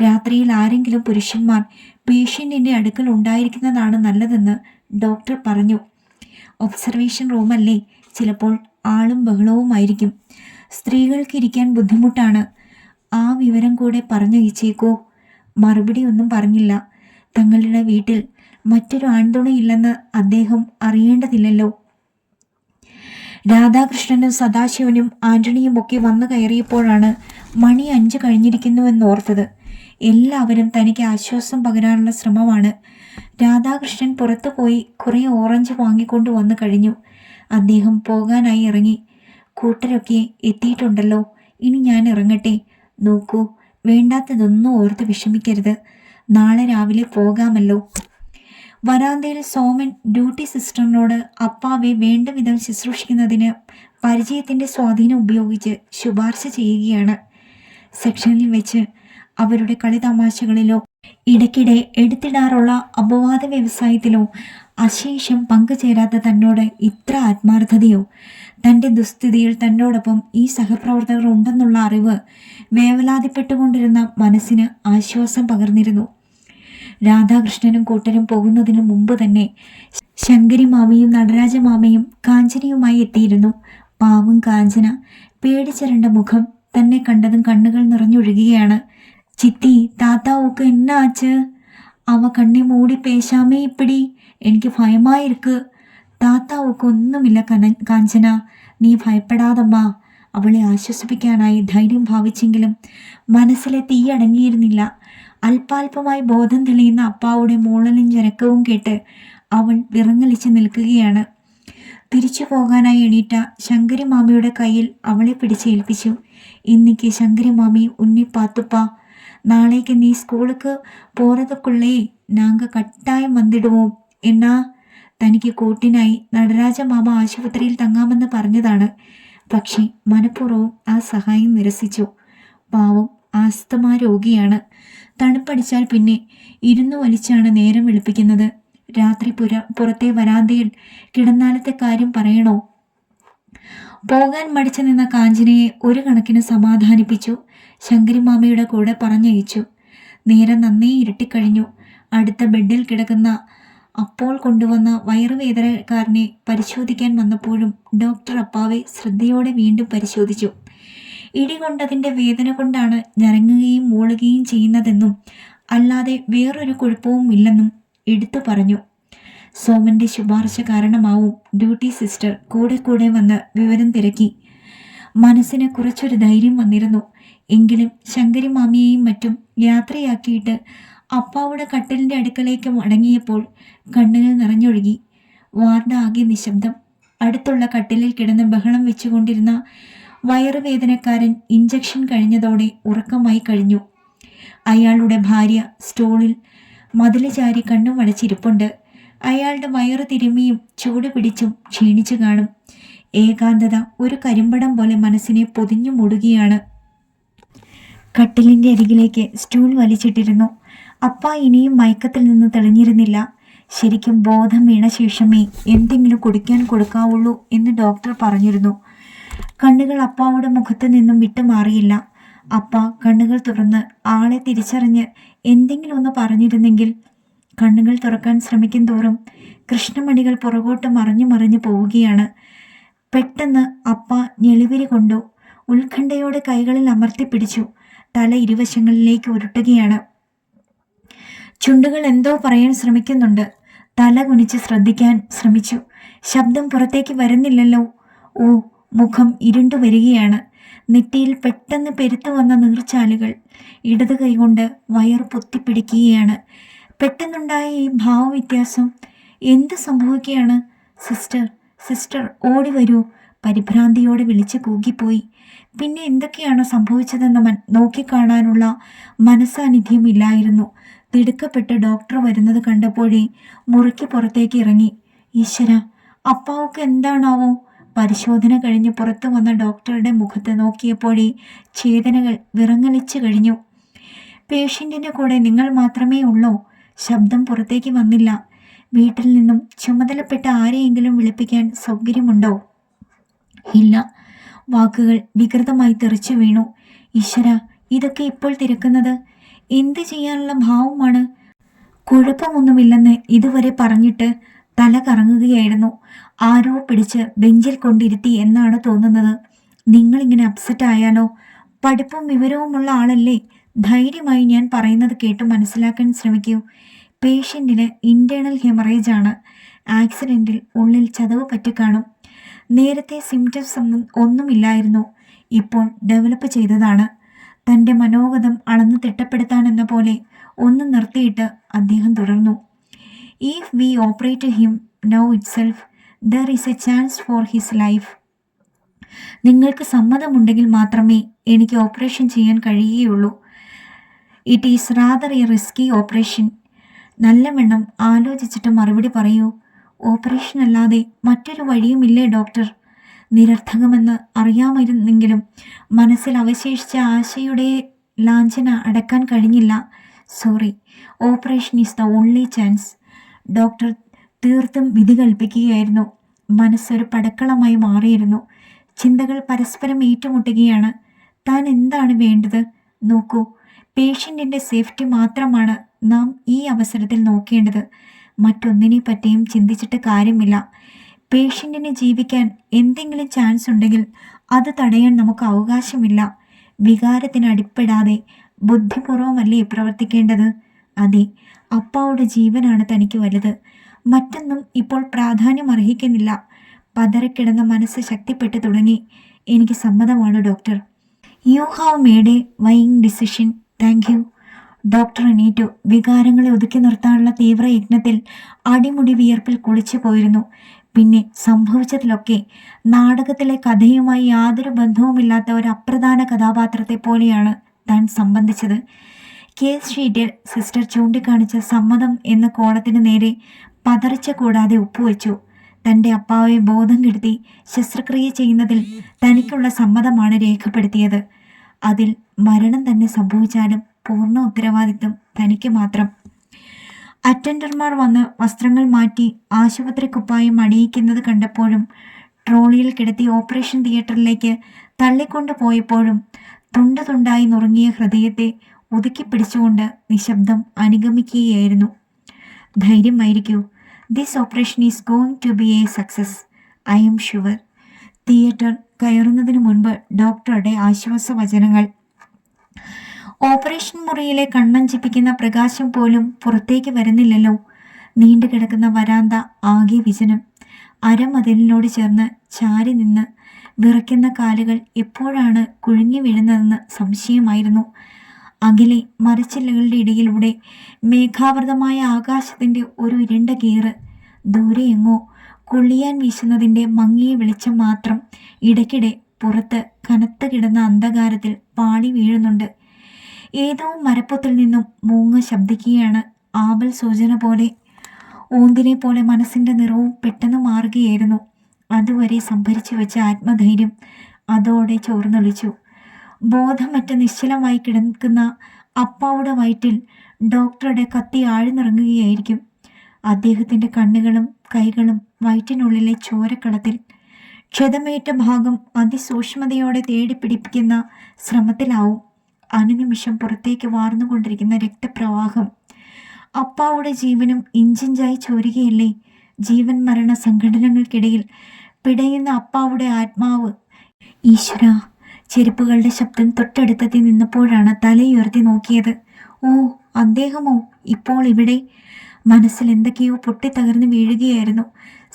രാത്രിയിൽ ആരെങ്കിലും പുരുഷന്മാർ പേഷ്യൻറ്റിൻ്റെ അടുക്കൽ ഉണ്ടായിരിക്കുന്നതാണ് നല്ലതെന്ന് ഡോക്ടർ പറഞ്ഞു. ഒബ്സർവേഷൻ റൂമല്ലേ, ചിലപ്പോൾ ആളും ബഹളവുമായിരിക്കും. സ്ത്രീകൾക്ക് ഇരിക്കാൻ ബുദ്ധിമുട്ടാണ്. ആ വിവരം കൂടെ പറഞ്ഞയച്ചേക്കോ? മറുപടി ഒന്നും പറഞ്ഞില്ല. തങ്ങളുടെ വീട്ടിൽ മറ്റൊരു ആൺതുണയില്ലെന്ന് അദ്ദേഹം അറിയേണ്ടതില്ലല്ലോ. രാധാകൃഷ്ണനും സദാശിവനും ആന്റണിയും ഒക്കെ വന്നു കയറിയപ്പോഴാണ് മണി 5 കഴിഞ്ഞിരിക്കുന്നുവെന്നോർത്തത്. എല്ലാവരും തനിക്ക് ആശ്വാസം പകരാനുള്ള ശ്രമമാണ്. രാധാകൃഷ്ണൻ പുറത്തു പോയി കുറേ ഓറഞ്ച് വാങ്ങിക്കൊണ്ടു വന്നു കഴിഞ്ഞു. അദ്ദേഹം പോകാനായി ഇറങ്ങി. കൂട്ടരൊക്കെ എത്തിയിട്ടുണ്ടല്ലോ, ഇനി ഞാൻ ഇറങ്ങട്ടെ. നോക്കൂ, വേണ്ടാത്തതൊന്നും ഓർത്ത് വിഷമിക്കരുത്. നാളെ രാവിലെ പോകാമല്ലോ. വരാന്തയിൽ സോമൻ ഡ്യൂട്ടി സിസ്റ്ററിനോട് അപ്പാവെ വേണ്ട വിധം ശുശ്രൂഷിക്കുന്നതിന് പരിചയത്തിൻ്റെ സ്വാധീനം ഉപയോഗിച്ച് ശുപാർശ ചെയ്യുകയാണ്. സെക്ഷനിൽ വെച്ച് അവരുടെ കളിതമാശകളിലോ ഇടയ്ക്കിടെ എടുത്തിടാറുള്ള അപവാദ വ്യവസായത്തിലോ അശേഷം പങ്കുചേരാത്ത തന്നോട് ഇത്ര ആത്മാർത്ഥതയോ? തൻ്റെ ദുസ്ഥിതിയിൽ തന്നോടൊപ്പം ഈ സഹപ്രവർത്തകർ ഉണ്ടെന്നുള്ള അറിവ് വേവലാതിപ്പെട്ടുകൊണ്ടിരുന്ന മനസ്സിന് ആശ്വാസം പകർന്നിരുന്നു. രാധാകൃഷ്ണനും കൂട്ടരും പോകുന്നതിനു മുമ്പ് തന്നെ ശങ്കരി മാമയും നടരാജ മാമയും കാഞ്ചനയുമായി എത്തിയിരുന്നു. പാവം കാഞ്ചന പേടിച്ചരണ്ട മുഖം തന്നെ കണ്ടതും കണ്ണുകൾ നിറഞ്ഞൊഴുകുകയാണ്. ചിത്തി, താത്താവുക്ക് എന്നാ ആച്ച്? അവ കണ്ണി മൂടി പേശാമേ ഇപ്പിടി, എനിക്ക് ഭയമായിരിക്ക്. താത്താവുക്ക് ഒന്നുമില്ല കാഞ്ചന, നീ ഭയപ്പെടാതമ്മാ. അവളെ ആശ്വസിപ്പിക്കാനായി ധൈര്യം ഭാവിച്ചെങ്കിലും മനസ്സിലെ തീയടങ്ങിയിരുന്നില്ല. അല്പാൽപമായി ബോധം തെളിയുന്ന അപ്പാവുടെ മൂളലും ജനക്കവും കേട്ട് അവൾ വിറങ്ങലിച്ച് നിൽക്കുകയാണ്. തിരിച്ചു പോകാനായി എണീറ്റ ശങ്കരി മാമിയുടെ കയ്യിൽ അവളെ പിടിച്ചേൽപ്പിച്ചു. ഇന്നിക്ക് ശങ്കരി മാമി ഉന്നി പാത്തുപ്പാ, നാളേക്ക് നീ സ്കൂളുക്ക് പോറതുക്കുള്ളേ നാങ്ക കട്ടായം വന്നിടുവോം എന്നാ. തനിക്ക് കൂട്ടിനായി നടരാജ മാമ ആശുപത്രിയിൽ തങ്ങാമെന്ന് പറഞ്ഞതാണ്. പക്ഷേ മനഃപൂർവ്വം ആ സഹായം നിരസിച്ചു. പാവം ആസ്തമാ രോഗിയാണ്. തണുപ്പടിച്ചാൽ പിന്നെ ഇരുന്നു വലിച്ചാണ് നേരം വെളുപ്പിക്കുന്നത്. രാത്രി പുറത്തെ വരാന്തയിൽ കിടന്നാലത്തെ കാര്യം പറയണോ? പോകാൻ മടിച്ചു നിന്ന കാഞ്ചനയെ ഒരു കണക്കിന് സമാധാനിപ്പിച്ചു. ശങ്കരി മാമയുടെ കൂടെ പറഞ്ഞയച്ചു. നേരം നന്നേ ഇരുട്ടിക്കഴിഞ്ഞു. അടുത്ത ബെഡിൽ കിടക്കുന്ന അപ്പോൾ കൊണ്ടുവന്ന വയറുവേദനക്കാരനെ പരിശോധിക്കാൻ വന്നപ്പോഴും ഡോക്ടർ അപ്പാവെ ശ്രദ്ധയോടെ വീണ്ടും പരിശോധിച്ചു. ഇടികൊണ്ടതിൻ്റെ വേദന കൊണ്ടാണ് ഞരങ്ങുകയും മൂളുകയും ചെയ്യുന്നതെന്നും അല്ലാതെ വേറൊരു കുഴപ്പവും ഇല്ലെന്നും എടുത്തു പറഞ്ഞു. സോമന്റെ ശുപാർശ കാരണമാവും ഡ്യൂട്ടി സിസ്റ്റർ കൂടെ കൂടെ വന്ന് വിവരം തിരക്കി. മനസ്സിന് കുറച്ചൊരു ധൈര്യം വന്നിരുന്നു. എങ്കിലും ശങ്കരി മാമിയെയും മറ്റും യാത്രയാക്കിയിട്ട് അപ്പാവുടെ കട്ടിലിൻ്റെ അടുക്കളേക്ക് മടങ്ങിയപ്പോൾ കണ്ണുകൾ നിറഞ്ഞൊഴുകി. വാർഡ് ആകെ നിശബ്ദം. അടുത്തുള്ള കട്ടിലിൽ കിടന്ന് ബഹളം വെച്ചുകൊണ്ടിരുന്ന വയറുവേദനക്കാരൻ ഇഞ്ചക്ഷൻ കഴിഞ്ഞതോടെ ഉറക്കമായി കഴിഞ്ഞു. അയാളുടെ ഭാര്യ സ്റ്റോളിൽ മതില് ചാരി കണ്ണും അടച്ചിരിപ്പുണ്ട്. അയാളുടെ വയറ് തിരുമ്മിയും ചൂട് പിടിച്ചും ക്ഷീണിച്ചു കാണും. ഏകാന്തത ഒരു കരിമ്പടം പോലെ മനസ്സിനെ പൊതിഞ്ഞു മൂടുകയാണ്. കട്ടിലിൻ്റെ അരികിലേക്ക് സ്റ്റൂൾ വലിച്ചിട്ടിരുന്നു. അപ്പ ഇനിയും മയക്കത്തിൽ നിന്ന് തെളിഞ്ഞിരുന്നില്ല. ശരിക്കും ബോധം വീണ ശേഷമേ എന്തെങ്കിലും കുടിക്കാൻ കൊടുക്കാവുള്ളൂ എന്ന് ഡോക്ടർ പറഞ്ഞിരുന്നു. കണ്ണുകൾ അപ്പാവുടെ മുഖത്ത് നിന്നും വിട്ടുമാറിയില്ല. അപ്പ കണ്ണുകൾ തുറന്ന് ആളെ തിരിച്ചറിഞ്ഞ് എന്തെങ്കിലും ഒന്ന് പറഞ്ഞിരുന്നെങ്കിൽ. കണ്ണുകൾ തുറക്കാൻ ശ്രമിക്കും തോറും കൃഷ്ണമണികൾ പുറകോട്ട് മറിഞ്ഞു പോവുകയാണ്. പെട്ടെന്ന് അപ്പ ഞെളിവിരി കൊണ്ടു. ഉത്കണ്ഠയോടെ കൈകളിൽ അമർത്തിപ്പിടിച്ചു. തല ഇരുവശങ്ങളിലേക്ക് ഉരുട്ടുകയാണ്. ചുണ്ടുകൾ എന്തോ പറയാൻ ശ്രമിക്കുന്നുണ്ട്. തല കുനിച്ച് ശ്രദ്ധിക്കാൻ ശ്രമിച്ചു. ശബ്ദം പുറത്തേക്ക് വരുന്നില്ലല്ലോ. ഓ, മുഖം ഇരുണ്ടു വരികയാണ്. നെറ്റിയിൽ പെട്ടെന്ന് പെരുത്തു വന്ന നീർച്ചാലുകൾ. ഇടത് കൈകൊണ്ട് വയർ പൊത്തിപ്പിടിക്കുകയാണ്. പെട്ടെന്നുണ്ടായ ഈ ഭാവവ്യത്യാസം. എന്ത് സംഭവിക്കുകയാണ്? സിസ്റ്റർ, സിസ്റ്റർ, ഓടി വരൂ, പരിഭ്രാന്തിയോടെ വിളിച്ച് കൂകിപ്പോയി. പിന്നെ എന്തൊക്കെയാണ് സംഭവിച്ചതെന്ന് നോക്കിക്കാണാനുള്ള മനസ്സാന്നിധ്യം ഇല്ലായിരുന്നു. തിടുക്കപ്പെട്ട് ഡോക്ടർ വരുന്നത് കണ്ടപ്പോഴേ മുറിക്ക് പുറത്തേക്ക് ഇറങ്ങി. ഈശ്വര, അപ്പാവുക്ക് എന്താണാവോ? പരിശോധന കഴിഞ്ഞ് പുറത്തു വന്ന ഡോക്ടറുടെ മുഖത്ത് നോക്കിയപ്പോഴേ ചേതനകൾ വിറങ്ങലിച്ചു കഴിഞ്ഞു. പേഷ്യൻറ്റിൻ്റെ കൂടെ നിങ്ങൾ മാത്രമേ ഉള്ളൂ? ശബ്ദം പുറത്തേക്ക് വന്നില്ല. വീട്ടിൽ നിന്നും ചുമതലപ്പെട്ട ആരെയെങ്കിലും വിളിപ്പിക്കാൻ സൗകര്യമുണ്ടോ? ഇല്ല. വാക്കുകൾ വികൃതമായി തെറിച്ചു വീണു. ഈശ്വര, ഇതൊക്കെ ഇപ്പോൾ തിരക്കുന്നത് എന്ത് ചെയ്യാനുള്ള ഭാവമാണ്? കുഴപ്പമൊന്നുമില്ലെന്ന് ഇതുവരെ പറഞ്ഞിട്ട് തല കറങ്ങുകയായിരുന്നു. ആരോ പിടിച്ച് ബെഞ്ചിൽ കൊണ്ടിരുത്തി എന്നാണ് തോന്നുന്നത്. നിങ്ങളിങ്ങനെ അപ്സെറ്റ് ആയാലോ? പഠിപ്പും വിവരവുമുള്ള ആളല്ലേ? ധൈര്യമായി ഞാൻ പറയുന്നത് കേട്ട് മനസ്സിലാക്കാൻ ശ്രമിക്കൂ. പേഷ്യൻറ്റിന് ഇൻറ്റേർണൽ ഹെമറേജ് ആണ്. ആക്സിഡൻറ്റിൽ ഉള്ളിൽ ചതവ് പറ്റിക്കാണും. നേരത്തെ സിംറ്റംസ് ഒന്നുമില്ലായിരുന്നു, ഇപ്പോൾ ഡെവലപ്പ് ചെയ്തതാണ്. തൻ്റെ മനോഗതം അളന്ന് തിട്ടപ്പെടുത്താനെന്ന പോലെ ഒന്ന് നിർത്തിയിട്ട് അദ്ദേഹം തുടർന്നു. If we operate him now itself there is A chance for his life. നിങ്ങൾക്ക് സമ്മതമുണ്ടെങ്കിൽ മാത്രമേ എനിക്ക് ഓപ്പറേഷൻ ചെയ്യാൻ കഴിയുകയുള്ളൂ. It is rather A risky operation. നല്ലവണ്ണം ആലോചിച്ചിട്ട് മറുപടി പറയൂ. ഓപ്പറേഷൻ അല്ലാതെ മറ്റൊരു വഴിയുമില്ലേ ഡോക്ടർ? നിരർത്ഥകമെന്ന് അറിയാമായിരുന്നെങ്കിലും മനസ്സിൽ അവശേഷിച്ച ആശയുടെ ലാഞ്ചന അടക്കാൻ കഴിഞ്ഞില്ല. Sorry, operation is the only chance. Doctor തീർത്തും വിധി കൽപ്പിക്കുകയായിരുന്നു. മനസ്സൊരു പടക്കളമായി മാറിയിരുന്നു. ചിന്തകൾ പരസ്പരം ഏറ്റുമുട്ടുകയാണ്. താൻ എന്താണ് വേണ്ടത്? നോക്കൂ, പേഷ്യൻറ്റിൻ്റെ സേഫ്റ്റി മാത്രമാണ് നാം ഈ അവസരത്തിൽ നോക്കേണ്ടത്. മറ്റൊന്നിനെ പറ്റിയും ചിന്തിച്ചിട്ട് കാര്യമില്ല. പേഷ്യൻറ്റിന് ജീവിക്കാൻ എന്തെങ്കിലും ചാൻസ് ഉണ്ടെങ്കിൽ അത് തടയാൻ നമുക്ക് അവകാശമില്ല. വികാരത്തിന് അടിപ്പെടാതെ ബുദ്ധിപൂർവമല്ലേ പ്രവർത്തിക്കേണ്ടത്? അതെ, അപ്പാവുടെ ജീവനാണ് തനിക്ക് വലുത്. മറ്റൊന്നും ഇപ്പോൾ പ്രാധാന്യം അർഹിക്കുന്നില്ല. പതറിക്കിടന്ന മനസ്സ് ശക്തിപ്പെട്ടു തുടങ്ങി. എനിക്ക് സമ്മതമാണ് doctor. You have made a wise decision. Thank you. Doctor എണീറ്റു. വികാരങ്ങളെ ഒതുക്കി നിർത്താനുള്ള തീവ്ര യജ്ഞത്തിൽ അടിമുടി വിയർപ്പിൽ കുളിച്ചു പോയിരുന്നു. പിന്നെ സംഭവിച്ചതിലൊക്കെ നാടകത്തിലെ കഥയുമായി യാതൊരു ബന്ധവുമില്ലാത്ത ഒരു അപ്രധാന കഥാപാത്രത്തെ പോലെയാണ് താൻ സംബന്ധിച്ചത്. കേസ് ഷീറ്റിൽ സിസ്റ്റർ ചൂണ്ടിക്കാണിച്ച സമ്മതം എന്ന കോളത്തിന് നേരെ പതറിച്ച കൂടാതെ ഒപ്പുവെച്ചു. തൻ്റെ അപ്പാവെ ബോധം കെടുത്തി ശസ്ത്രക്രിയ ചെയ്യുന്നതിൽ തനിക്കുള്ള സമ്മതമാണ് രേഖപ്പെടുത്തിയത്. അതിൽ മരണം തന്നെ സംഭവിച്ചാലും പൂർണ്ണ ഉത്തരവാദിത്വം തനിക്ക് മാത്രം. അറ്റൻഡർമാർ വന്ന് വസ്ത്രങ്ങൾ മാറ്റി ആശുപത്രി കുപ്പായം അണിയിക്കുന്നത് കണ്ടപ്പോഴും ട്രോളിയിൽ കിടത്തി ഓപ്പറേഷൻ തിയേറ്ററിലേക്ക് തള്ളിക്കൊണ്ടു പോയപ്പോഴും തുണ്ട് തുണ്ടായി നുറുങ്ങിയ ഹൃദയത്തെ ഒതുക്കി പിടിച്ചുകൊണ്ട് നിശബ്ദം അനുഗമിക്കുകയായിരുന്നു. ധൈര്യമായിരിക്കൂ. This operation is going to be a success. I am sure. Theatre കയറുന്നതിന് മുൻപ് ഡോക്ടറുടെ ആശ്വാസവചനങ്ങൾ. ഓപ്പറേഷൻ മുറിയിലെ കണ്ണഞ്ചിപ്പിക്കുന്ന പ്രകാശം പോലും പുറത്തേക്ക് വരുന്നില്ലല്ലോ. നീണ്ടുകിടക്കുന്ന വരാന്ത ആകെ വിജനം. അരമതിലിനോട് ചേർന്ന് ചാരി നിന്ന് വിറയ്ക്കുന്ന കാലുകൾ എപ്പോഴാണ് കുഴുങ്ങി വീഴുന്നതെന്ന് സംശയമായിരുന്നു. അകലെ മരച്ചില്ലകളുടെ ഇടയിലൂടെ മേഘാവൃതമായ ആകാശത്തിൻ്റെ ഒരു ഇരുണ്ട കീറ്. ദൂരെ എങ്ങോ കൊള്ളിയാൻ വീശുന്നതിൻ്റെ മങ്ങിയ വെളിച്ചം മാത്രം ഇടയ്ക്കിടെ പുറത്ത് കനത്ത് കിടന്ന അന്ധകാരത്തിൽ പാളി വീഴുന്നുണ്ട്. ഏതോ മരപ്പൊത്തിൽ നിന്നും മൂങ്ങ ശബ്ദിക്കുകയാണ്. ആപൽ സൂചന പോലെ, ഓന്തിനെ പോലെ മനസ്സിൻ്റെ നിറവും പെട്ടെന്ന് മാറുകയായിരുന്നു. അതുവരെ സംഭരിച്ചു വെച്ച ആത്മധൈര്യം അതോടെ ചോർന്നൊലിച്ചു. ബോധമറ്റ നിശ്ചലമായി കിടക്കുന്ന അപ്പാവുടെ വയറ്റിൽ ഡോക്ടറുടെ കത്തി ആഴ്ന്നിറങ്ങുകയായിരിക്കും. അദ്ദേഹത്തിൻ്റെ കണ്ണുകളും കൈകളും വയറ്റിനുള്ളിലെ ചോരക്കളത്തിൽ. ക്ഷതമേറ്റ ഭാഗം അതിസൂക്ഷ്മതയോടെ തേടിപ്പിടിപ്പിക്കുന്ന ശ്രമത്തിലാവും. അനുനിമിഷം പുറത്തേക്ക് വാർന്നുകൊണ്ടിരിക്കുന്ന രക്തപ്രവാഹം. അപ്പാവുടെ ജീവനും ഇഞ്ചിഞ്ചായി ചോരുകയല്ലേ. ജീവൻ മരണ സംഘടനകൾക്കിടയിൽ പിടയുന്ന അപ്പാവുടെ ആത്മാവ്. ഈശ്വര! ചെരുപ്പുകളുടെ ശബ്ദം തൊട്ടടുത്തെത്തി നിന്നപ്പോഴാണ് തലയുയർത്തി നോക്കിയത്. ഓ, അദ്ദേഹമോ ഇപ്പോൾ ഇവിടെ? മനസ്സിൽ എന്തൊക്കെയോ പൊട്ടിത്തകർന്ന് വീഴുകയായിരുന്നു.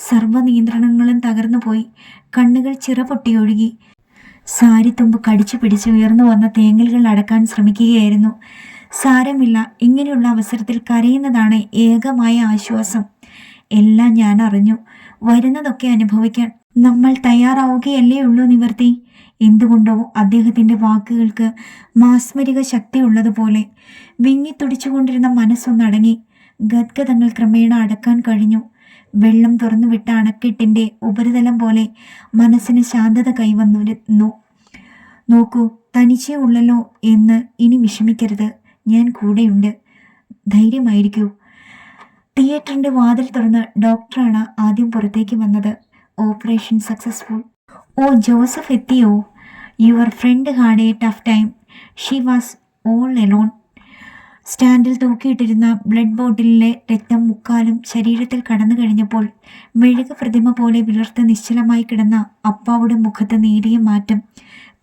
സർവ്വനിയന്ത്രണങ്ങളും തകർന്നു പോയി. കണ്ണുകൾ ചിറപൊട്ടിയൊഴുകി. സാരിത്തുമ്പ് കടിച്ചു പിടിച്ച് ഉയർന്നു വന്ന തേങ്ങലുകൾ അടക്കാൻ ശ്രമിക്കുകയായിരുന്നു. സാരമില്ല, ഇങ്ങനെയുള്ള അവസരത്തിൽ കരയുന്നതാണ് ഏകമായ ആശ്വാസം. എല്ലാം ഞാൻ അറിഞ്ഞു. വരുന്നതൊക്കെ അനുഭവിക്കാൻ നമ്മൾ തയ്യാറാവുകയല്ലേ ഉള്ളൂ നിവർത്തി. എന്തുകൊണ്ടോ അദ്ദേഹത്തിൻ്റെ വാക്കുകൾക്ക് മാസ്മരിക ശക്തിയുള്ളതുപോലെ. വിങ്ങിത്തുടിച്ചുകൊണ്ടിരുന്ന മനസ്സൊന്നടങ്ങി. ഗദ്ഗതങ്ങൾ ക്രമേണ അടക്കാൻ കഴിഞ്ഞു. വെള്ളം തുറന്നുവിട്ട അണക്കെട്ടിൻ്റെ ഉപരിതലം പോലെ മനസ്സിന് ശാന്തത കൈവന്നിരുന്നു. നോക്കൂ, തനിച്ചേ ഉള്ളല്ലോ എന്ന് ഇനി വിഷമിക്കരുത്. ഞാൻ കൂടെയുണ്ട്. ധൈര്യമായിരിക്കൂ. തിയേറ്ററിൻ്റെ വാതിൽ തുറന്ന് ഡോക്ടറാണ് ആദ്യം പുറത്തേക്ക് വന്നത്. Operation successful. ഓ, ജോസഫ് എത്തിയോ? Your friend had a tough time. She was all alone. സ്റ്റാൻഡിൽ തൂക്കിയിട്ടിരുന്ന ബ്ലഡ് ബോട്ടിലിലെ രക്തം മുക്കാലും ശരീരത്തിൽ കടന്നു കഴിഞ്ഞപ്പോൾ മെഴുക പ്രതിമ പോലെ വിളർത്ത് നിശ്ചലമായി കിടന്ന അപ്പാവുടെ മുഖത്ത് നേരിയ മാറ്റം.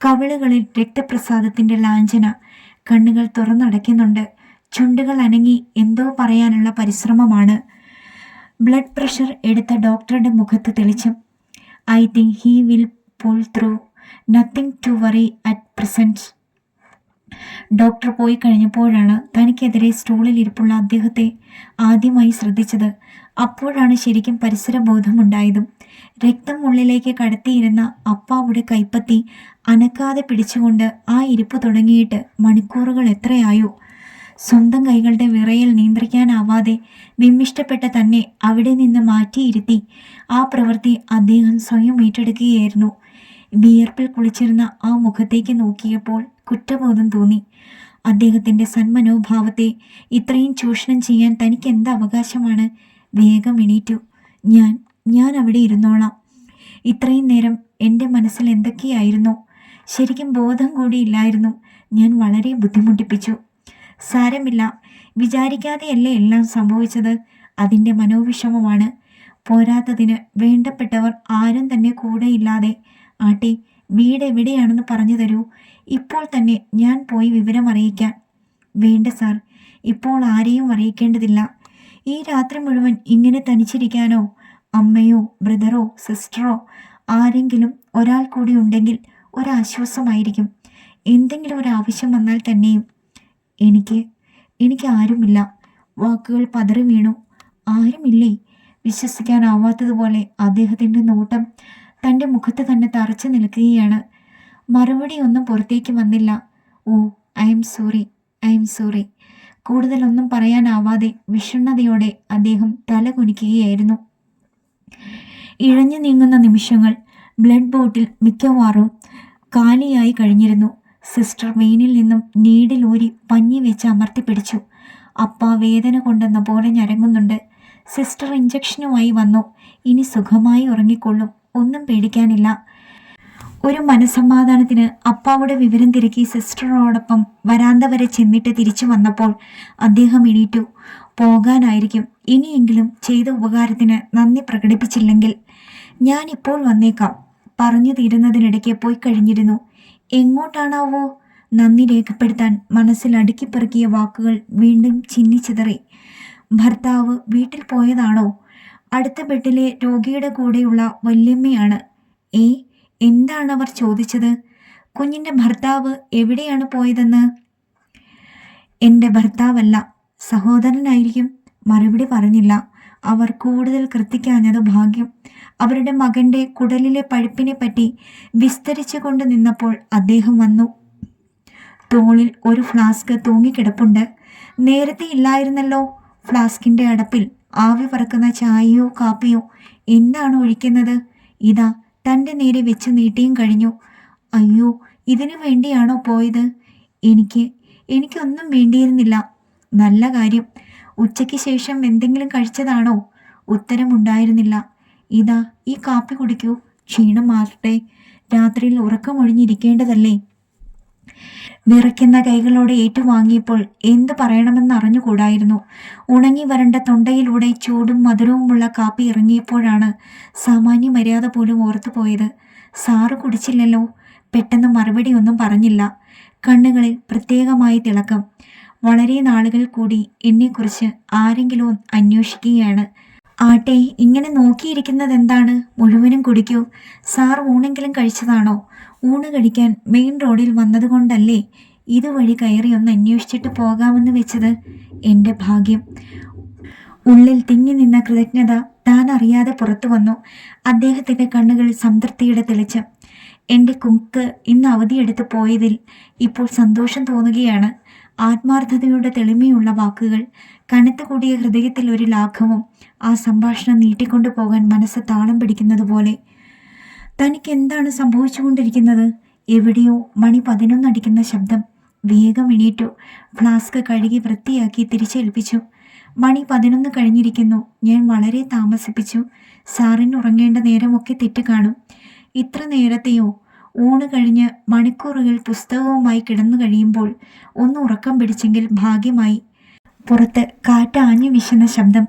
കവിളുകളിൽ രക്തപ്രസാദത്തിൻ്റെ ലാഞ്ചന. കണ്ണുകൾ തുറന്നടയ്ക്കുന്നുണ്ട്. ചുണ്ടുകൾ അനങ്ങി എന്തോ പറയാനുള്ള പരിശ്രമമാണ്. ബ്ലഡ് പ്രഷർ എടുത്ത ഡോക്ടറുടെ മുഖത്ത് തെളിച്ചം. I think he will pull through. Nothing to worry at present. Doctor പോയി കഴിഞ്ഞപ്പോഴാണ് തനിക്കെതിരെ സ്റ്റൂളിൽ ഇരിപ്പുള്ള അദ്ദേഹത്തെ ആദ്യമായി ശ്രദ്ധിച്ചത്. അപ്പോഴാണ് ശരിക്കും പരിസരബോധമുണ്ടായതും. രക്തം ഉള്ളിലേക്ക് കടത്തിയിരുന്ന അപ്പാവുടെ കൈപ്പത്തി അനക്കാതെ പിടിച്ചുകൊണ്ട് ആ ഇരിപ്പ് തുടങ്ങിയിട്ട് മണിക്കൂറുകൾ എത്രയായോ. സ്വന്തം കൈകളുടെ വിറയൽ നിയന്ത്രിക്കാനാവാതെ വിമ്മിഷ്ടപ്പെട്ട തന്നെ അവിടെ നിന്ന് മാറ്റിയിരുത്തി ആ പ്രവൃത്തി അദ്ദേഹം സ്വയം ഏറ്റെടുക്കുകയായിരുന്നു. വിയർപ്പിൽ കുളിച്ചിരുന്ന ആ മുഖത്തേക്ക് നോക്കിയപ്പോൾ കുറ്റബോധം തോന്നി. അദ്ദേഹത്തിൻ്റെ സന്മനോഭാവത്തെ ഇത്രയും ചൂഷണം ചെയ്യാൻ തനിക്ക് എന്ത് അവകാശമാണ്? വേഗം എണീറ്റു. ഞാൻ അവിടെ ഇരുന്നോളാം. ഇത്രയും നേരം എൻ്റെ മനസ്സിൽ എന്തൊക്കെയായിരുന്നു? ശരിക്കും ബോധം കൂടിയില്ലായിരുന്നു. ഞാൻ വളരെ ബുദ്ധിമുട്ടിപ്പിച്ചു. സാരമില്ല, വിചാരിക്കാതെയല്ലേ എല്ലാം സംഭവിച്ചത്. അതിൻ്റെ മനോവിഷമമാണ്. പോരാത്തതിന് വേണ്ടപ്പെട്ടവർ ആരും തന്നെ കൂടെയില്ലാതെ. ആട്ടെ, വീട് എവിടെയാണെന്ന് പറഞ്ഞു തരൂ. ഇപ്പോൾ തന്നെ ഞാൻ പോയി വിവരം അറിയിക്കാം. വേണ്ട സാർ, ഇപ്പോൾ ആരെയും അറിയിക്കേണ്ടതില്ല. ഈ രാത്രി മുഴുവൻ ഇങ്ങനെ തനിച്ചിരിക്കാനോ? അമ്മയോ ബ്രദറോ സിസ്റ്ററോ ആരെങ്കിലും ഒരാൾ കൂടി ഉണ്ടെങ്കിൽ ഒരാശ്വാസമായിരിക്കും. എന്തെങ്കിലും ഒരാവശ്യം വന്നാൽ തന്നെയും. എനിക്ക് ആരുമില്ല. വാക്കുകൾ പതറി വീണു. ആരുമില്ലേ? വിശ്വസിക്കാനാവാത്തതുപോലെ അദ്ദേഹത്തിൻ്റെ നോട്ടം തൻ്റെ മുഖത്ത് തന്നെ തറച്ചു നിൽക്കുകയാണ്. മറുപടി ഒന്നും പുറത്തേക്ക് വന്നില്ല. ഓ, ഐ എം സോറി. കൂടുതലൊന്നും പറയാനാവാതെ വിഷണ്ണതയോടെ അദ്ദേഹം തല കുനിക്കുകയായിരുന്നു. ഇഴഞ്ഞു നീങ്ങുന്ന നിമിഷങ്ങൾ. ബ്ലഡ് ബോട്ടിൽ മിക്കവാറും കാലിയായി കഴിഞ്ഞിരുന്നു. സിസ്റ്റർ വെയിനിൽ നിന്നും നീഡിലൂരി പഞ്ഞി വെച്ച് അമർത്തിപ്പിടിച്ചു. അപ്പ വേദന കൊണ്ടെന്ന പോലെ ഞരങ്ങുന്നുണ്ട്. സിസ്റ്റർ ഇഞ്ചക്ഷനുമായി വന്നു. ഇനി സുഖമായി ഉറങ്ങിക്കൊള്ളും. ഒന്നും പേടിക്കാനില്ല. ഒരു മനസ്സമാധാനത്തിന് അപ്പാവുടെ വിവരം തിരക്കി സിസ്റ്ററോടൊപ്പം വരാന്ത വരെ ചെന്നിട്ട് തിരിച്ചു വന്നപ്പോൾ അദ്ദേഹം എണീറ്റു. പോകാനായിരിക്കും. ഇനിയെങ്കിലും ചെയ്ത ഉപകാരത്തിന് നന്ദി പ്രകടിപ്പിച്ചില്ലെങ്കിൽ ഞാനിപ്പോൾ വന്നേക്കാം. പറഞ്ഞു തീരുന്നതിനിടയ്ക്ക് പോയി കഴിഞ്ഞിരുന്നു. എങ്ങോട്ടാണാവോ? നന്ദി രേഖപ്പെടുത്താൻ മനസ്സിൽ അടുക്കിപ്പെറുക്കിയ വാക്കുകൾ വീണ്ടും ചിന്നിച്ചിതറി. ഭർത്താവ് വീട്ടിൽ പോയതാണോ? അടുത്ത ബെഡിലെ രോഗിയുടെ കൂടെയുള്ള വല്യമ്മയാണ്. എന്താണ് അവർ ചോദിച്ചത്? കുഞ്ഞിൻ്റെ ഭർത്താവ് എവിടെയാണ് പോയതെന്ന്. എൻ്റെ ഭർത്താവല്ല, സഹോദരനായിരിക്കും. മറുപടി പറഞ്ഞില്ല. അവർ കൂടുതൽ കൃത്തിക്കാഞ്ഞത് ഭാഗ്യം. അവരുടെ മകൻ്റെ കുടലിലെ പഴുപ്പിനെ പറ്റി വിസ്തരിച്ചു കൊണ്ട് നിന്നപ്പോൾ അദ്ദേഹം വന്നു. തോളിൽ ഒരു ഫ്ലാസ്ക് തൂങ്ങിക്കിടപ്പുണ്ട്. നേരത്തെ ഇല്ലായിരുന്നല്ലോ. ഫ്ലാസ്കിൻ്റെ അടപ്പിൽ ആവി പറക്കുന്ന ചായയോ കാപ്പിയോ എന്താണ് ഒഴിക്കുന്നത്? ഇതാ തൻ്റെ നേരെ വെച്ച് നീട്ടിയും കഴിഞ്ഞു. അയ്യോ, ഇതിനു വേണ്ടിയാണോ പോയത്? എനിക്കൊന്നും വേണ്ടിയിരുന്നില്ല. നല്ല കാര്യം. ഉച്ചയ്ക്ക് ശേഷം എന്തെങ്കിലും കഴിച്ചതാണോ? ഉത്തരമുണ്ടായിരുന്നില്ല. ഇതാ ഈ കാപ്പി കുടിക്കൂ. ക്ഷീണം മാറട്ടെ. രാത്രിയിൽ ഉറക്കമൊഴിഞ്ഞിരിക്കേണ്ടതല്ലേ. വിറയ്ക്കുന്ന കൈകളോടെ ഏറ്റുവാങ്ങിയപ്പോൾ എന്തു പറയണമെന്ന് അറിഞ്ഞുകൂടായിരുന്നു. ഉണങ്ങി വരണ്ട തൊണ്ടയിലൂടെ ചൂടും മധുരവുമുള്ള കാപ്പി ഇറങ്ങിയപ്പോഴാണ് സാമാന്യ മര്യാദ പോലും ഓർത്തുപോയത്. സാറ് കുടിച്ചില്ലല്ലോ. പെട്ടെന്ന് മറുപടി ഒന്നും പറഞ്ഞില്ല. കണ്ണുകളിൽ പ്രത്യേകമായ തിളക്കം. വളരെ നാളുകൾ കൂടി എന്നെക്കുറിച്ച് ആരെങ്കിലും അന്വേഷിക്കുകയാണ്. ആട്ടെ, ഇങ്ങനെ നോക്കിയിരിക്കുന്നത് എന്താണ്? മുഴുവനും കുടിക്കൂ. സാർ ഊണെങ്കിലും കഴിച്ചതാണോ? ഊണ് കഴിക്കാൻ മെയിൻ റോഡിൽ വന്നതുകൊണ്ടല്ലേ ഇതുവഴി കയറി ഒന്ന് അന്വേഷിച്ചിട്ട് പോകാമെന്ന് വെച്ചത്? എൻ്റെ ഭാഗ്യം. ഉള്ളിൽ തിങ്ങി നിന്ന കൃതജ്ഞത താൻ അറിയാതെ പുറത്തു വന്നു. അദ്ദേഹത്തിൻ്റെ കണ്ണുകൾ സംതൃപ്തിയുടെ തെളിച്ചം. എൻ്റെ കുക്ക് ഇന്ന് അവധിയെടുത്ത് പോയതിൽ ഇപ്പോൾ സന്തോഷം തോന്നുകയാണ്. ആത്മാർത്ഥതയുടെ തെളിമയുള്ള വാക്കുകൾ, കനത്തുകൂടിയ ഹൃദയത്തിൽ ഒരു ലാഘവം. ആ സംഭാഷണം നീട്ടിക്കൊണ്ടു പോകാൻ മനസ്സ് താളം പിടിക്കുന്നത് പോലെ. തനിക്ക് എന്താണ് സംഭവിച്ചുകൊണ്ടിരിക്കുന്നത്? എവിടെയോ മണി 11 അടിക്കുന്ന ശബ്ദം. വേഗം എണീറ്റു. ഫ്ലാസ്ക് കഴുകി വൃത്തിയാക്കി തിരിച്ചേൽപ്പിച്ചു. മണി 11 കഴിഞ്ഞിരിക്കുന്നു. ഞാൻ വളരെ താമസിപ്പിച്ചു. സാറിന് ഉറങ്ങേണ്ട നേരമൊക്കെ തെറ്റ് കാണും. ഇത്ര നേരത്തെയോ? ഊണ് കഴിഞ്ഞ് മണിക്കൂറുകൾ പുസ്തകവുമായി കിടന്നു കഴിയുമ്പോൾ ഒന്ന് ഉറക്കം പിടിച്ചെങ്കിൽ ഭാഗ്യമായി. പുറത്ത് കാറ്റ് ആഞ്ഞു വീശുന്ന ശബ്ദം,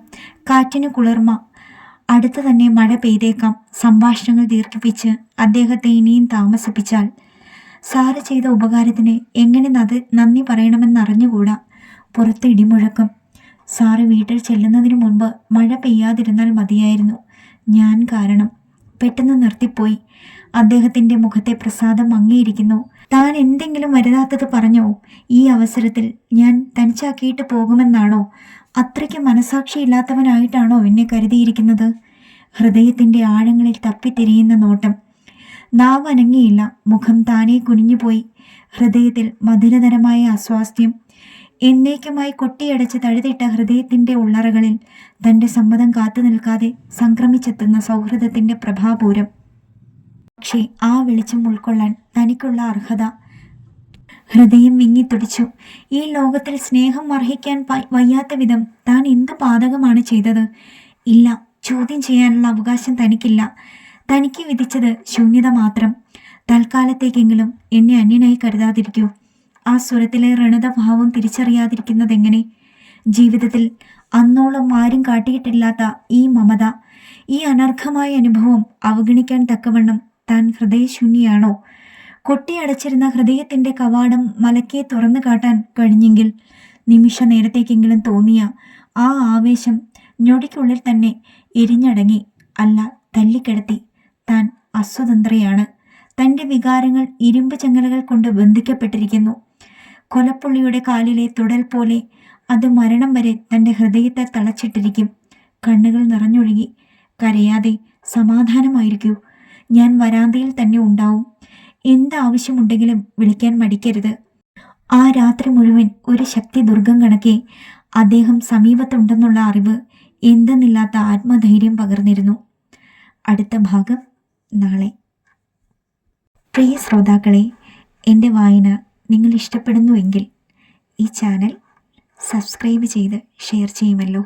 കാറ്റിന് കുളിർമ. അടുത്ത് തന്നെ മഴ പെയ്തേക്കാം. സംഭാഷണങ്ങൾ ദീർഘിപ്പിച്ച് അദ്ദേഹത്തെ ഇനിയും താമസിപ്പിച്ചാൽ സാറ് ചെയ്ത ഉപകാരത്തിന് എങ്ങനെ നന്ദി പറയണമെന്നറിഞ്ഞുകൂടാ. പുറത്ത് ഇടിമുഴക്കം. സാറ് വീട്ടിൽ ചെല്ലുന്നതിന് മുൻപ് മഴ പെയ്യാതിരുന്നാൽ മതിയായിരുന്നു. ഞാൻ കാരണം. പെട്ടെന്ന് നിർത്തിപ്പോയി. അദ്ദേഹത്തിൻ്റെ മുഖത്തെ പ്രസാദം മങ്ങിയിരിക്കുന്നു. താൻ എന്തെങ്കിലും വരുതാത്തത് പറഞ്ഞോ? ഈ അവസരത്തിൽ ഞാൻ തനിച്ചാക്കിയിട്ട് പോകുമെന്നാണോ? അത്രയ്ക്ക് മനസാക്ഷിയില്ലാത്തവനായിട്ടാണോ എന്നെ കരുതിയിരിക്കുന്നത്? ഹൃദയത്തിൻ്റെ ആഴങ്ങളിൽ തപ്പിത്തിരിയുന്ന നോട്ടം. നാവ് അനങ്ങിയില്ല. മുഖം താനേ കുനിഞ്ഞുപോയി. ഹൃദയത്തിൽ മധുരതരമായ അസ്വാസ്ഥ്യം. എന്നേക്കുമായി കൊട്ടിയടച്ച് തഴുതിട്ട ഹൃദയത്തിൻ്റെ ഉള്ളറകളിൽ തൻ്റെ സമ്മതം കാത്തു നിൽക്കാതെ സംക്രമിച്ചെത്തുന്ന സൗഹൃദത്തിൻ്റെ പ്രഭാപൂരം. പക്ഷേ ആ വെളിച്ചം ഉൾക്കൊള്ളാൻ തനിക്കുള്ള അർഹത. ഹൃദയം വിങ്ങിത്തുടിച്ചു. ഈ ലോകത്തിൽ സ്നേഹം അർഹിക്കാൻ വയ്യാത്ത വിധം താൻ എന്ത് പാതകമാണ് ചെയ്തത്? ഇല്ല, ചോദ്യം ചെയ്യാനുള്ള അവകാശം തനിക്കില്ല. തനിക്ക് വിധിച്ചത് ശൂന്യത മാത്രം. തൽക്കാലത്തേക്കെങ്കിലും എന്നെ അന്യനായി കരുതാതിരിക്കൂ. ആ സ്വരത്തിലെ ഋണതഭാവം തിരിച്ചറിയാതിരിക്കുന്നതെങ്ങനെ? ജീവിതത്തിൽ അന്നോളം ആരും കാട്ടിയിട്ടില്ലാത്ത ഈ മമത, ഈ അനർഘമായ അനുഭവം അവഗണിക്കാൻ തക്കവണ്ണം താൻ ഹൃദയശൂന്യയാണോ? കൊട്ടിയടച്ചിരുന്ന ഹൃദയത്തിൻ്റെ കവാടം മലക്കെ തുറന്നു കാട്ടാൻ കഴിഞ്ഞെങ്കിൽ, നിമിഷ നേരത്തേക്കെങ്കിലും തോന്നിയ ആ ആവേശം ഞൊടിക്കുള്ളിൽ തന്നെ എരിഞ്ഞടങ്ങി. അല്ല, തല്ലിക്കിടത്തി. താൻ അസ്വതന്ത്രയാണ്. തൻ്റെ വികാരങ്ങൾ ഇരുമ്പ് ചങ്ങലകൾ കൊണ്ട് ബന്ധിക്കപ്പെട്ടിരിക്കുന്നു. കൊലപ്പുള്ളിയുടെ കാലിലെ തുടൽ പോലെ അത് മരണം വരെ തൻ്റെ ഹൃദയത്തെ തളച്ചിട്ടിരിക്കും. കണ്ണുകൾ നിറഞ്ഞൊഴുകി. കരയാതെ, സമാധാനമായിരിക്കൂ. ഞാൻ വരാന്തയിൽ തന്നെ ഉണ്ടാവും. എന്താവശ്യമുണ്ടെങ്കിലും വിളിക്കാൻ മടിക്കരുത്. ആ രാത്രി മുഴുവൻ ഒരു ശക്തി ദുർഗം കണക്കെ അദ്ദേഹം സമീപത്തുണ്ടെന്നുള്ള അറിവ് എന്തെന്നില്ലാത്ത ആത്മധൈര്യം പകർന്നിരുന്നു. അടുത്ത ഭാഗം നാളെ. പ്രിയ ശ്രോതാക്കളെ, എൻ്റെ വായന നിങ്ങൾ ഇഷ്ടപ്പെടുന്നുവെങ്കിൽ ഈ ചാനൽ സബ്സ്ക്രൈബ് ചെയ്ത് ഷെയർ ചെയ്യുമല്ലോ.